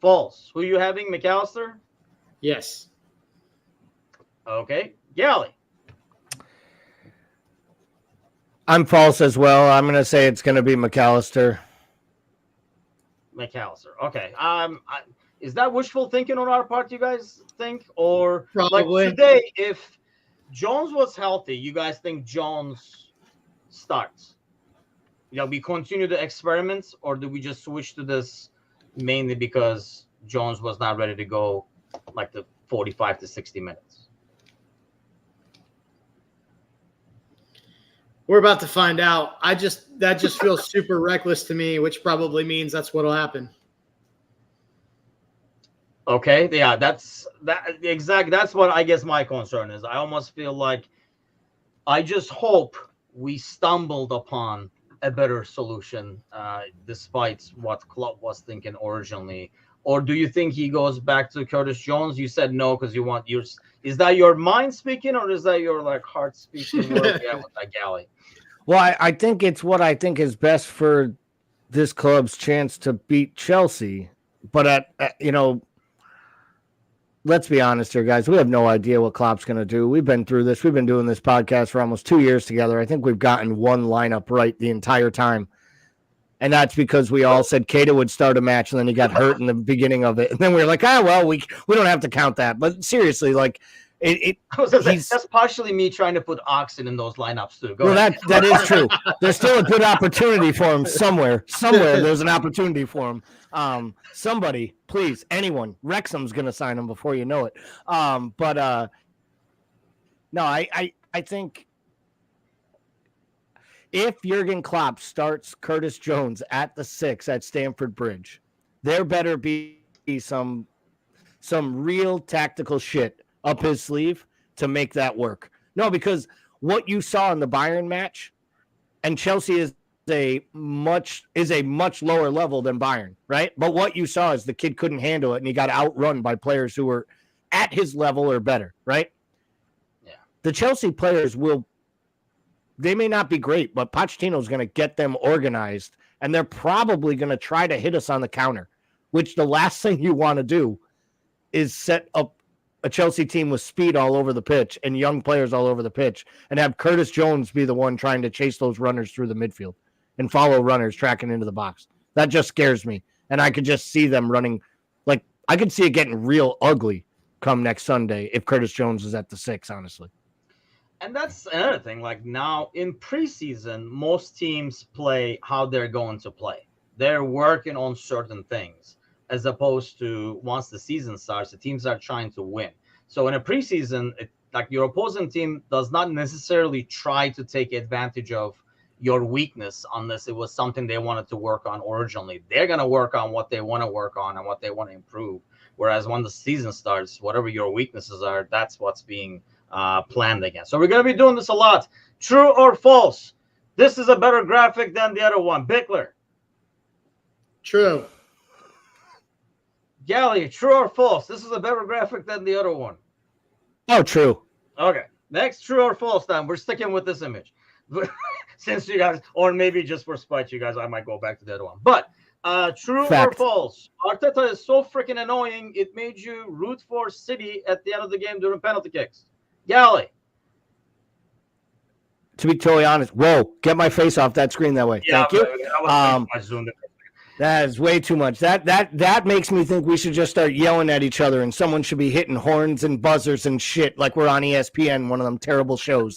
False. Who are you having, McAllister? Yes. Okay. Galley. I'm false as well. I'm going to say it's going to be McAllister. McAllister. Okay. Is that wishful thinking on our part, you guys think? Or Probably. like today, if Jones was healthy, you guys think Jones starts? We continue the experiments, or do we just switch to this mainly because Jones was not ready to go like the 45 to 60 minutes? We're about to find out. That just feels super reckless to me, which probably means that's what'll happen. Okay, yeah, that's what I guess my concern is. I almost feel like I just hope we stumbled upon a better solution, despite what Klopp was thinking originally. Or do you think he goes back to Curtis Jones? You said no because you want yours. Is that your mind speaking, or is that your heart speaking? Where we at with that Galley? Well, I think it's what I think is best for this club's chance to beat Chelsea. But let's be honest here, guys. We have no idea what Klopp's going to do. We've been through this. We've been doing this podcast for almost 2 years together. I think we've gotten one lineup right the entire time. And that's because we all said Keita would start a match, and then he got hurt in the beginning of it. And then we were like, we don't have to count that. But seriously, that's partially me trying to put Oxen in those lineups too. That is true. There's still a good opportunity for him somewhere. Somewhere there's an opportunity for him. Somebody, please, anyone. Wrexham's going to sign him before you know it. No, I think if Jurgen Klopp starts Curtis Jones at the 6 at Stamford Bridge, there better be some real tactical shit up his sleeve to make that work. No, because what you saw in the Bayern match, and Chelsea is a much lower level than Bayern, right? But what you saw is the kid couldn't handle it, and he got outrun by players who were at his level or better, right? Yeah. The Chelsea players they may not be great, but Pochettino's going to get them organized, and they're probably going to try to hit us on the counter, which the last thing you want to do is set up a Chelsea team with speed all over the pitch and young players all over the pitch and have Curtis Jones be the one trying to chase those runners through the midfield and follow runners tracking into the box. That just scares me. And I could just see them running. I could see it getting real ugly come next Sunday if Curtis Jones is at the 6, honestly. And that's another thing. Now in preseason, most teams play how they're going to play. They're working on certain things, as opposed to once the season starts, the teams are trying to win. So in a preseason, your opposing team does not necessarily try to take advantage of your weakness unless it was something they wanted to work on originally. They're going to work on what they want to work on and what they want to improve. Whereas when the season starts, whatever your weaknesses are, that's what's being planned against. So we're going to be doing this a lot. True or false? This is a better graphic than the other one. Bickler. True. Galley, true or false? This is a better graphic than the other one. Oh, true. Okay. Next, true or false time. We're sticking with this image. Since you guys, or maybe just for spite, you guys, I might go back to the other one. But true Fact. or false? Arteta is so freaking annoying, it made you root for City at the end of the game during penalty kicks. Galley. To be totally honest, get my face off that screen that way. Yeah, Thank you. I zoomed it. That is way too much. That makes me think we should just start yelling at each other, and someone should be hitting horns and buzzers and shit like we're on ESPN, one of them terrible shows.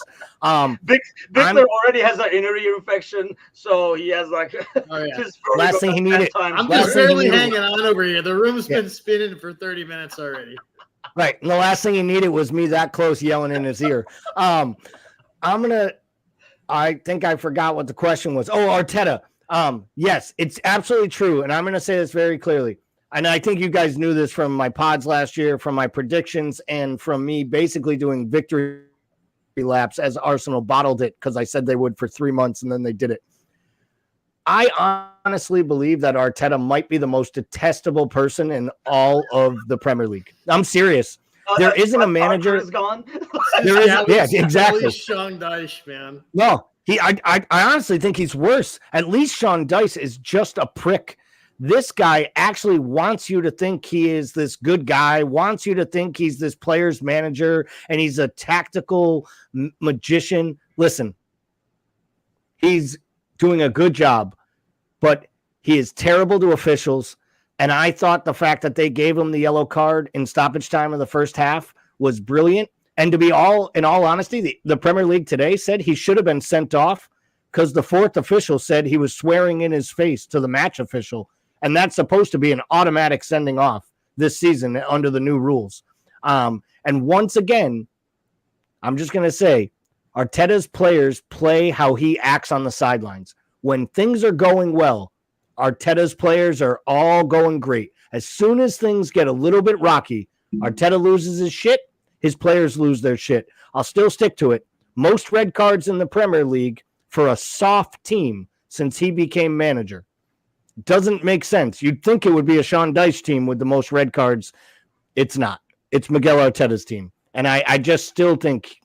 Victor already has an inner ear infection, so he has his last thing he needed. I'm just barely hanging on over here. The room's been spinning for 30 minutes already. Right. And the last thing he needed was me that close yelling in his ear. I think I forgot what the question was. Oh, Arteta. Yes, it's absolutely true. And I'm going to say this very clearly. And I think you guys knew this from my pods last year, from my predictions, and from me basically doing victories relapse as Arsenal bottled it because I said they would for 3 months and then they did it. I honestly believe that Arteta might be the most detestable person in all of the Premier League. I'm serious. There isn't a manager. Is gone. There is, yeah, exactly. Sean Dyche, man. No, I honestly think he's worse. At least Sean Dyche is just a prick. This guy actually wants you to think he is this good guy, wants you to think he's this player's manager, and he's a tactical magician. Listen, he's doing a good job, but he is terrible to officials. And I thought the fact that they gave him the yellow card in stoppage time in the first half was brilliant. And to be in all honesty, the Premier League today said he should have been sent off because the fourth official said he was swearing in his face to the match official. And that's supposed to be an automatic sending off this season under the new rules. And once again, I'm just going to say, Arteta's players play how he acts on the sidelines. When things are going well, Arteta's players are all going great. As soon as things get a little bit rocky, Arteta loses his shit, his players lose their shit. I'll still stick to it. Most red cards in the Premier League for a soft team since he became manager. Doesn't make sense. You'd think it would be a Sean Dyche team with the most red cards. It's not. It's Miguel Arteta's team. And I just still think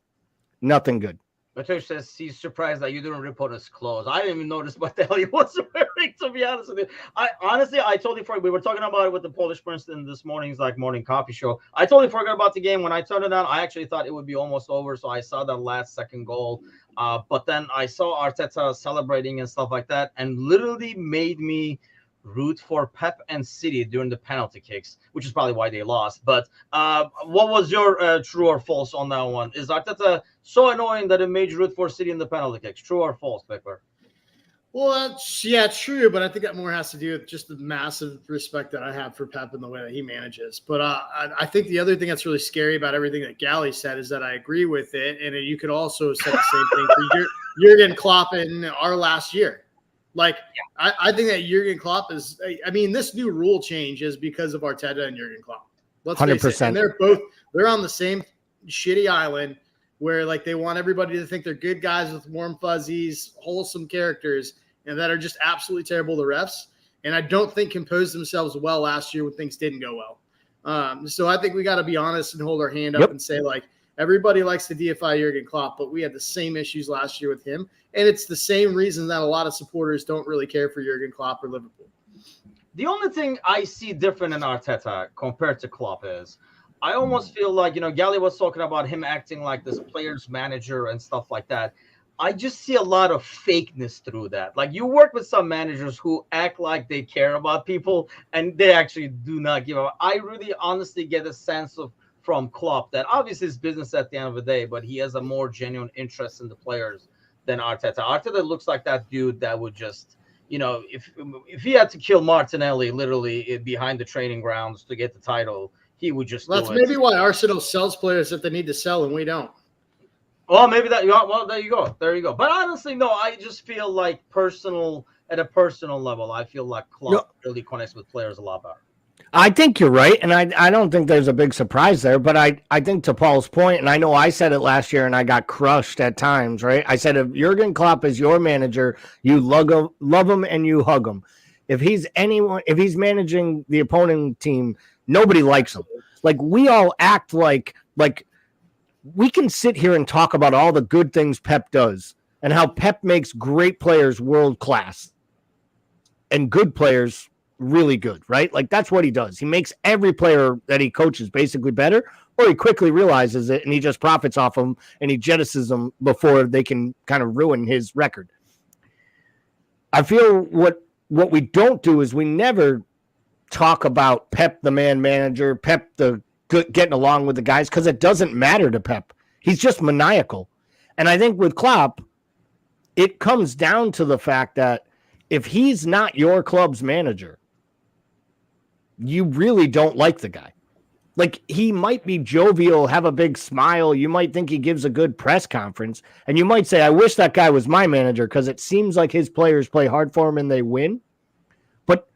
nothing good. Matush says he's surprised that you didn't rip on his clothes. I didn't even notice what the hell he was wearing, to be honest with you. I totally forgot. We were talking about it with the Polish Princeton this morning's morning coffee show. I totally forgot about the game. When I turned it on, I actually thought it would be almost over. So I saw that last second goal. But then I saw Arteta celebrating and stuff like that, and literally made me root for Pep and City during the penalty kicks, which is probably why they lost. But what was your true or false on that one? Is Arteta so annoying that it made you root for City in the penalty kicks? True or false, Pickler? Well, that's true, but I think that more has to do with just the massive respect that I have for Pep and the way that he manages. But I think the other thing that's really scary about everything that Gally said is that I agree with it, and you could also say the same thing for Jurgen Klopp in our last year. I think that Jurgen Klopp is – I mean, this new rule change is because of Arteta and Jurgen Klopp. Let's 100%. face it. And they're on the same shitty island where, they want everybody to think they're good guys with warm fuzzies, wholesome characters, and that are just absolutely terrible to refs. And I don't think composed themselves well last year when things didn't go well. So I think we got to be honest and hold our hand up and say, everybody likes to deify Jurgen Klopp, but we had the same issues last year with him. And it's the same reason that a lot of supporters don't really care for Jurgen Klopp or Liverpool. The only thing I see different in Arteta compared to Klopp is I almost feel like, Gally was talking about him acting like this player's manager and stuff like that. I just see a lot of fakeness through that. You work with some managers who act like they care about people and they actually do not give up. I really honestly get a sense from Klopp that obviously it's business at the end of the day, but he has a more genuine interest in the players than Arteta. Arteta looks like that dude that would just, if he had to kill Martinelli literally behind the training grounds to get the title, he would just. That's maybe why Arsenal sells players that they need to sell and we don't. Well, maybe that. Well, there you go. There you go. But honestly, no, I just feel like at a personal level, I feel like Klopp really connects with players a lot better. I think you're right, and I don't think there's a big surprise there, but I think to Paul's point, and I know I said it last year and I got crushed at times, right? I said if Jurgen Klopp is your manager, you love him and you hug him. If he's managing the opposing team, nobody likes him. We all act like we can sit here and talk about all the good things Pep does and how Pep makes great players world class and good players really good, right? That's what he does. He makes every player that he coaches basically better, or he quickly realizes it and he just profits off them and he jettisons them before they can kind of ruin his record. I feel what we don't do is we never talk about Pep, the man manager, Pep, the good, getting along with the guys, because it doesn't matter to Pep. He's just maniacal. And I think with Klopp, it comes down to the fact that if he's not your club's manager, you really don't like the guy. He might be jovial, have a big smile. You might think he gives a good press conference. And you might say, I wish that guy was my manager because it seems like his players play hard for him and they win. But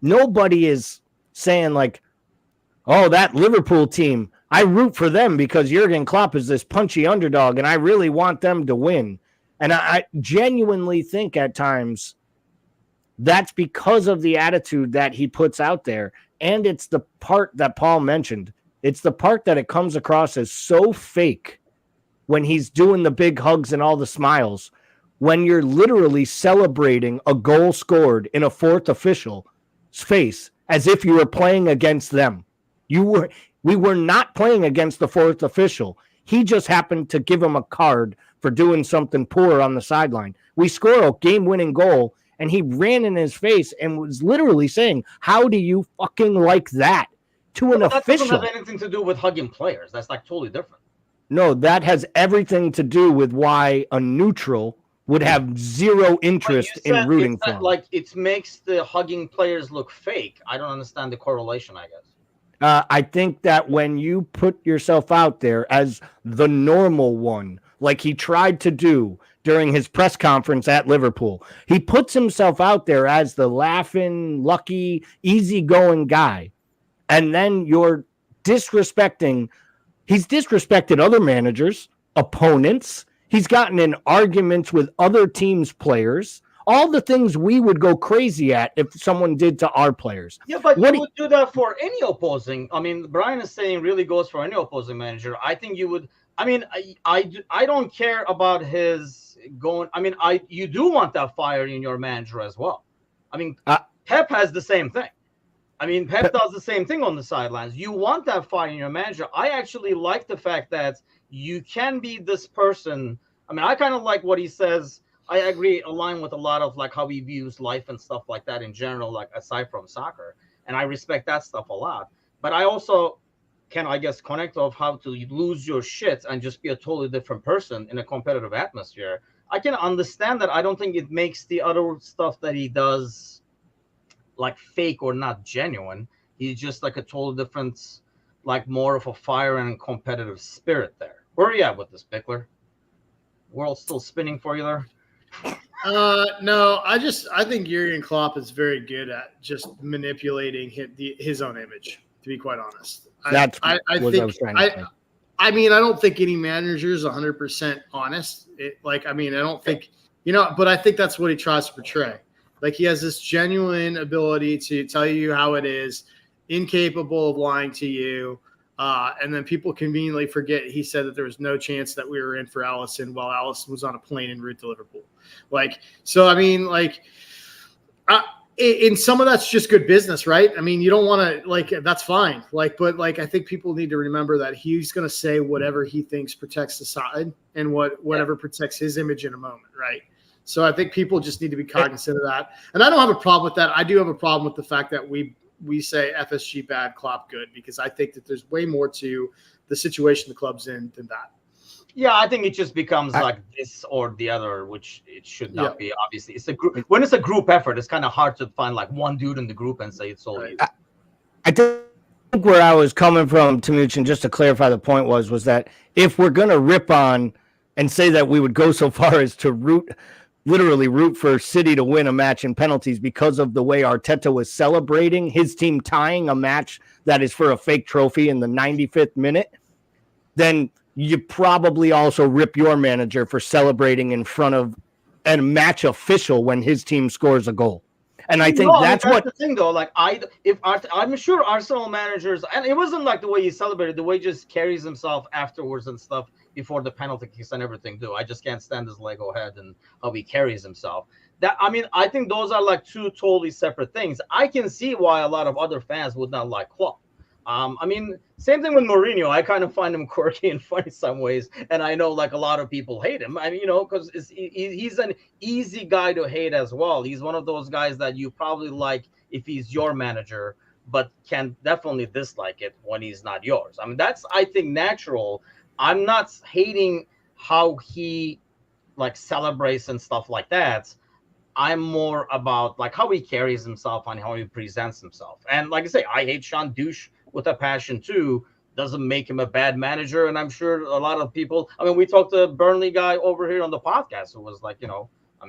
nobody is saying oh, that Liverpool team, I root for them because Jurgen Klopp is this punchy underdog, and I really want them to win. And I genuinely think at times that's because of the attitude that he puts out there. And it's the part that Paul mentioned. It's the part that it comes across as so fake when he's doing the big hugs and all the smiles, when you're literally celebrating a goal scored in a fourth official's face as if you were playing against them. We were not playing against the fourth official. He just happened to give him a card for doing something poor on the sideline. We score a game-winning goal, and he ran in his face and was literally saying, how do you fucking like that? To an official. That doesn't have anything to do with hugging players. That's like totally different. No, that has everything to do with why a neutral would have zero interest in rooting for him. Like it makes the hugging players look fake. I don't understand the correlation, I guess. I think that when you put yourself out there as the normal one, like he tried to do during his press conference at Liverpool, he puts himself out there as the laughing, lucky, easygoing guy. And then you're disrespecting. He's disrespected other managers, opponents. He's gotten in arguments with other teams' players. All the things we would go crazy at if someone did to our players. Yeah, but you would do that for any opposing. I mean, Brian is saying really goes for any opposing manager. I think you would. I mean, I don't care about his going. I mean, you do want that fire in your manager as well. I mean, Pep has the same thing. I mean, Pep does the same thing on the sidelines. You want that fire in your manager. I actually like the fact that you can be this person. I mean, I kind of like what he says. I agree, align with a lot of like how he views life and stuff like that in general, like aside from soccer. And I respect that stuff a lot. But I also can, I guess, connect of how to lose your shit and just be a totally different person in a competitive atmosphere. I can understand that. I don't think it makes the other stuff that he does like fake or not genuine. He's just like a total different, like more of a fire and competitive spirit there. Where are you at with this, Bickler? World still spinning for you there? No, I think Jurgen Klopp is very good at just manipulating his own image, to be quite honest. I mean, I don't think any manager is 100% honest. I don't think, but I think that's what he tries to portray. Like he has this genuine ability to tell you how it is, incapable of lying to you. And then people conveniently forget he said that there was no chance that we were in for Alisson while Alisson was on a plane en route to Liverpool. In some of that's just good business, right? I mean, you don't want to that's fine. But I think people need to remember that he's going to say whatever he thinks protects the side and whatever protects his image in a moment, right? So I think people just need to be cognizant of that. And I don't have a problem with that. I do have a problem with the fact that we say FSG bad, Klopp good, because I think that there's way more to the situation the club's in than that. Yeah, I think it just becomes like this or the other, which it should not be. Obviously, it's a group. When it's a group effort, it's kind of hard to find like one dude in the group and say it's all you. I think where I was coming from, Timuchin, just to clarify the point was that if we're going to rip on and say that we would go so far as to literally root for City to win a match in penalties because of the way Arteta was celebrating his team tying a match that is for a fake trophy in the 95th minute, then you probably also rip your manager for celebrating in front of a match official when his team scores a goal. And I think that's the thing, though. Like, I'm sure Arsenal managers, and it wasn't like the way he celebrated, the way he just carries himself afterwards and stuff before the penalty kicks and everything, too. I just can't stand his Lego head and how he carries himself. I think those are like two totally separate things. I can see why a lot of other fans would not like Klopp. Same thing with Mourinho. I kind of find him quirky and funny some ways, and I know like a lot of people hate him. Because he's an easy guy to hate as well. He's one of those guys that you probably like if he's your manager, but can definitely dislike it when he's not yours. I mean, that's, I think, natural. I'm not hating how he like celebrates and stuff like that. I'm more about like how he carries himself and how he presents himself. And like I say, I hate Sean Douche with a passion too. Doesn't make him a bad manager. And I'm sure a lot of people, we talked to a Burnley guy over here on the podcast who was like,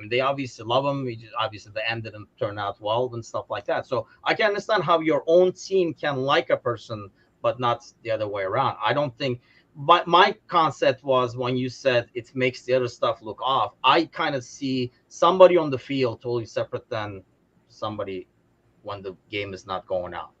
they obviously love him. Obviously the end didn't turn out well and stuff like that. So I can understand how your own team can like a person but not the other way around. I don't think. But my concept was when you said it makes the other stuff look off. I kind of see somebody on the field totally separate than somebody when the game is not going out,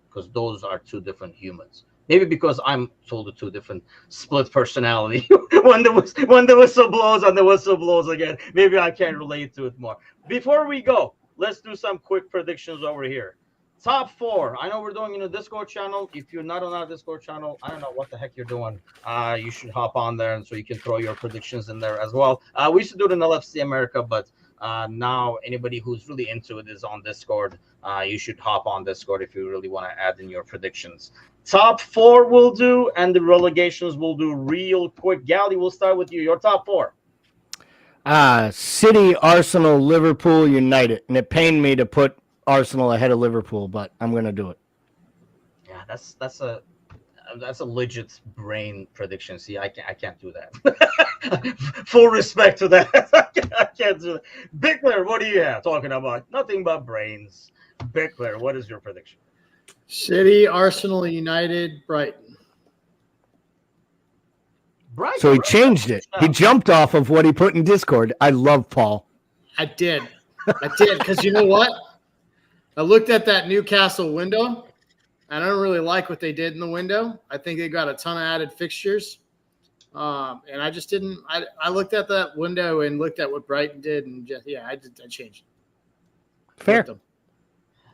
because those are two different humans. Maybe because I'm totally two different split personality. when the whistle blows and the whistle blows again, maybe I can relate to it more. Before we go, let's do some quick predictions over here. Top 4. I know we're doing in a Discord channel. If you're not on our Discord channel, I don't know what the heck you're doing. You should hop on there, and so you can throw your predictions in there as well. We used to do it in LFC America, but now anybody who's really into it is on Discord. You should hop on Discord if you really want to add in your predictions. Top 4 will do, and the relegations will do real quick. Gally, we'll start with you. Your top 4. City, Arsenal, Liverpool, United. And it pained me to put Arsenal ahead of Liverpool, but I'm going to do it. Yeah, that's a legit brain prediction. See, I can't do that. Full respect to that. I can't do that. Bickler, what do you have? Talking about nothing but brains. Bickler, what is your prediction? City, Arsenal, United, Brighton. So he changed it. He jumped off of what he put in Discord. I love Paul. I did because you know what? I looked at that Newcastle window. I don't really like what they did in the window. I think they got a ton of added fixtures. And I just didn't – I looked at that window and looked at what Brighton did, and I changed it. Fair.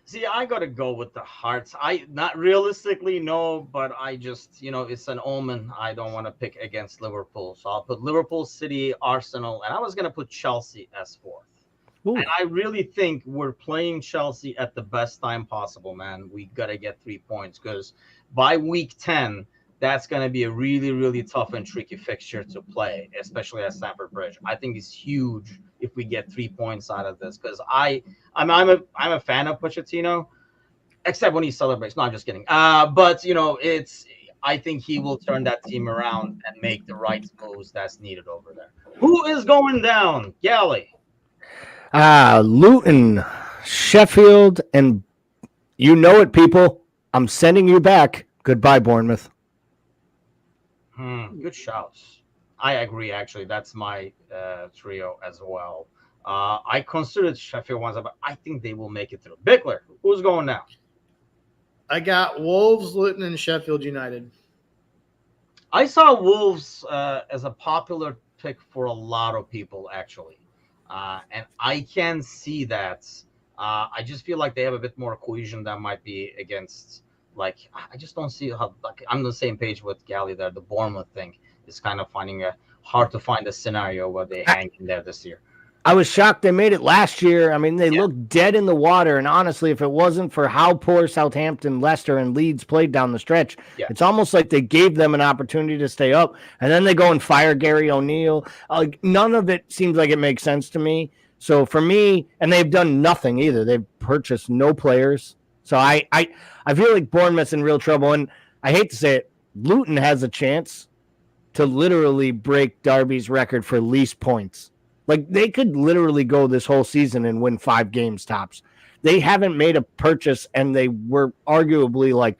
See, I got to go with the Hearts. I not realistically, no, but I just, it's an omen. I don't want to pick against Liverpool. So I'll put Liverpool, City, Arsenal, and I was going to put Chelsea as 4th. Ooh. And I really think we're playing Chelsea at the best time possible, man. We got to get 3 points because by week 10, that's going to be a really, really tough and tricky fixture to play, especially at Stamford Bridge. I think it's huge if we get 3 points out of this because I'm a fan of Pochettino, except when he celebrates. No, I'm just kidding. But I think he will turn that team around and make the right moves that's needed over there. Who is going down? Gally. Luton, Sheffield, and you know it, people. I'm sending you back. Goodbye, Bournemouth. Good shouts. I agree, actually. That's my trio as well. I considered Sheffield once, but I think they will make it through. Bickler, who's going now? I got Wolves, Luton, and Sheffield United. I saw Wolves as a popular pick for a lot of people, actually. And I can see that. I just feel like they have a bit more cohesion that might be against, I just don't see how, I'm on the same page with Gally there. The Bournemouth thing is kind of hard to find a scenario where they hang in there this year. I was shocked they made it last year. I mean, they looked dead in the water. And honestly, if it wasn't for how poor Southampton, Leicester, and Leeds played down the stretch, it's almost like they gave them an opportunity to stay up. And then they go and fire Gary O'Neill. None of it seems like it makes sense to me. So for me, and they've done nothing either. They've purchased no players. So I feel like Bournemouth's in real trouble. And I hate to say it, Luton has a chance to literally break Derby's record for least points. They could literally go this whole season and win 5 games tops. They haven't made a purchase, and they were arguably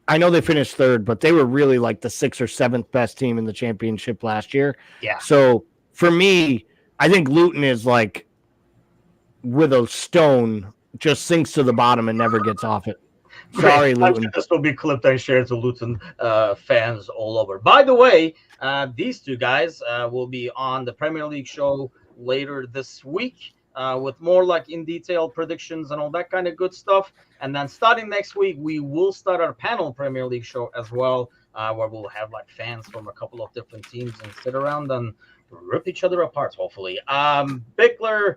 I know they finished 3rd, but they were really the 6th or 7th best team in the championship last year. Yeah. So for me, I think Luton is with a stone, just sinks to the bottom and never gets off it. Sorry, Luton. This will be clipped and shared to Luton fans all over. By the way, these two guys will be on the Premier League show later this week with more in detail predictions and all that kind of good stuff. And then starting next week, we will start our panel Premier League show as well, where we'll have fans from a couple of different teams and sit around and rip each other apart, hopefully. Bickler,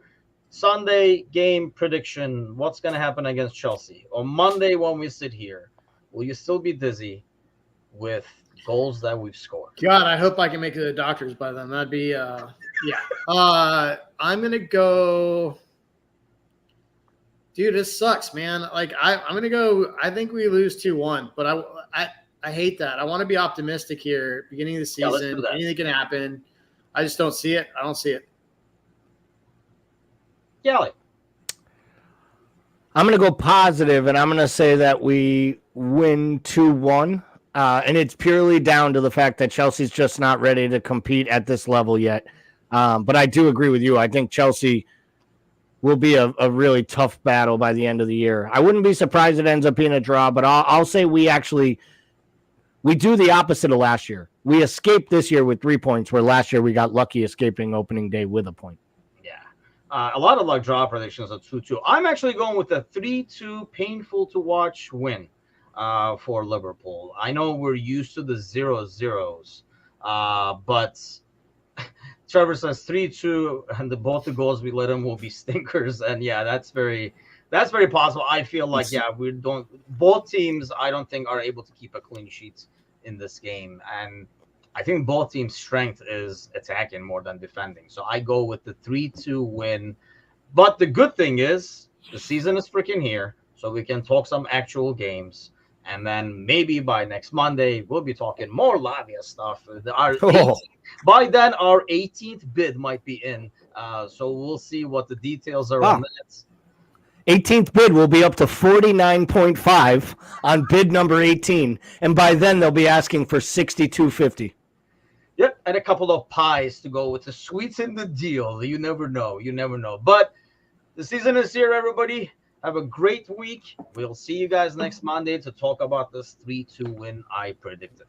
Sunday game prediction. What's going to happen against Chelsea? On Monday when we sit here, will you still be dizzy with goals that we've scored? God, I hope I can make it to the doctors by then. That'd be, I'm going to go – dude, this sucks, man. I'm going to go – I think we lose 2-1, but I hate that. I want to be optimistic here. Beginning of the season, anything can happen. I just don't see it. I don't see it. Gally. I'm going to go positive, and I'm going to say that we win 2-1. And it's purely down to the fact that Chelsea's just not ready to compete at this level yet. But I do agree with you. I think Chelsea will be a really tough battle by the end of the year. I wouldn't be surprised it ends up being a draw, but I'll say we do the opposite of last year. We escaped this year with 3 points, where last year we got lucky escaping opening day with a point. A lot of like draw predictions are 2-2. I'm actually going with a 3-2 painful to watch win for Liverpool. I know we're used to the 0-0s, but Trevor says 3-2, and both the goals we let him will be stinkers. And yeah, that's very possible. I feel like both teams I don't think are able to keep a clean sheet in this game, and I think both teams' strength is attacking more than defending. So I go with the 3-2 win. But the good thing is the season is freaking here, so we can talk some actual games. And then maybe by next Monday, we'll be talking more Lavia stuff. By then, our 18th bid might be in. So we'll see what the details are on that. 18th bid will be up to 49.5 on bid number 18. And by then, they'll be asking for 62.50. Yep, and a couple of pies to go with the sweets in the deal. You never know. But the season is here, everybody. Have a great week. We'll see you guys next Monday to talk about this 3-2 win I predicted.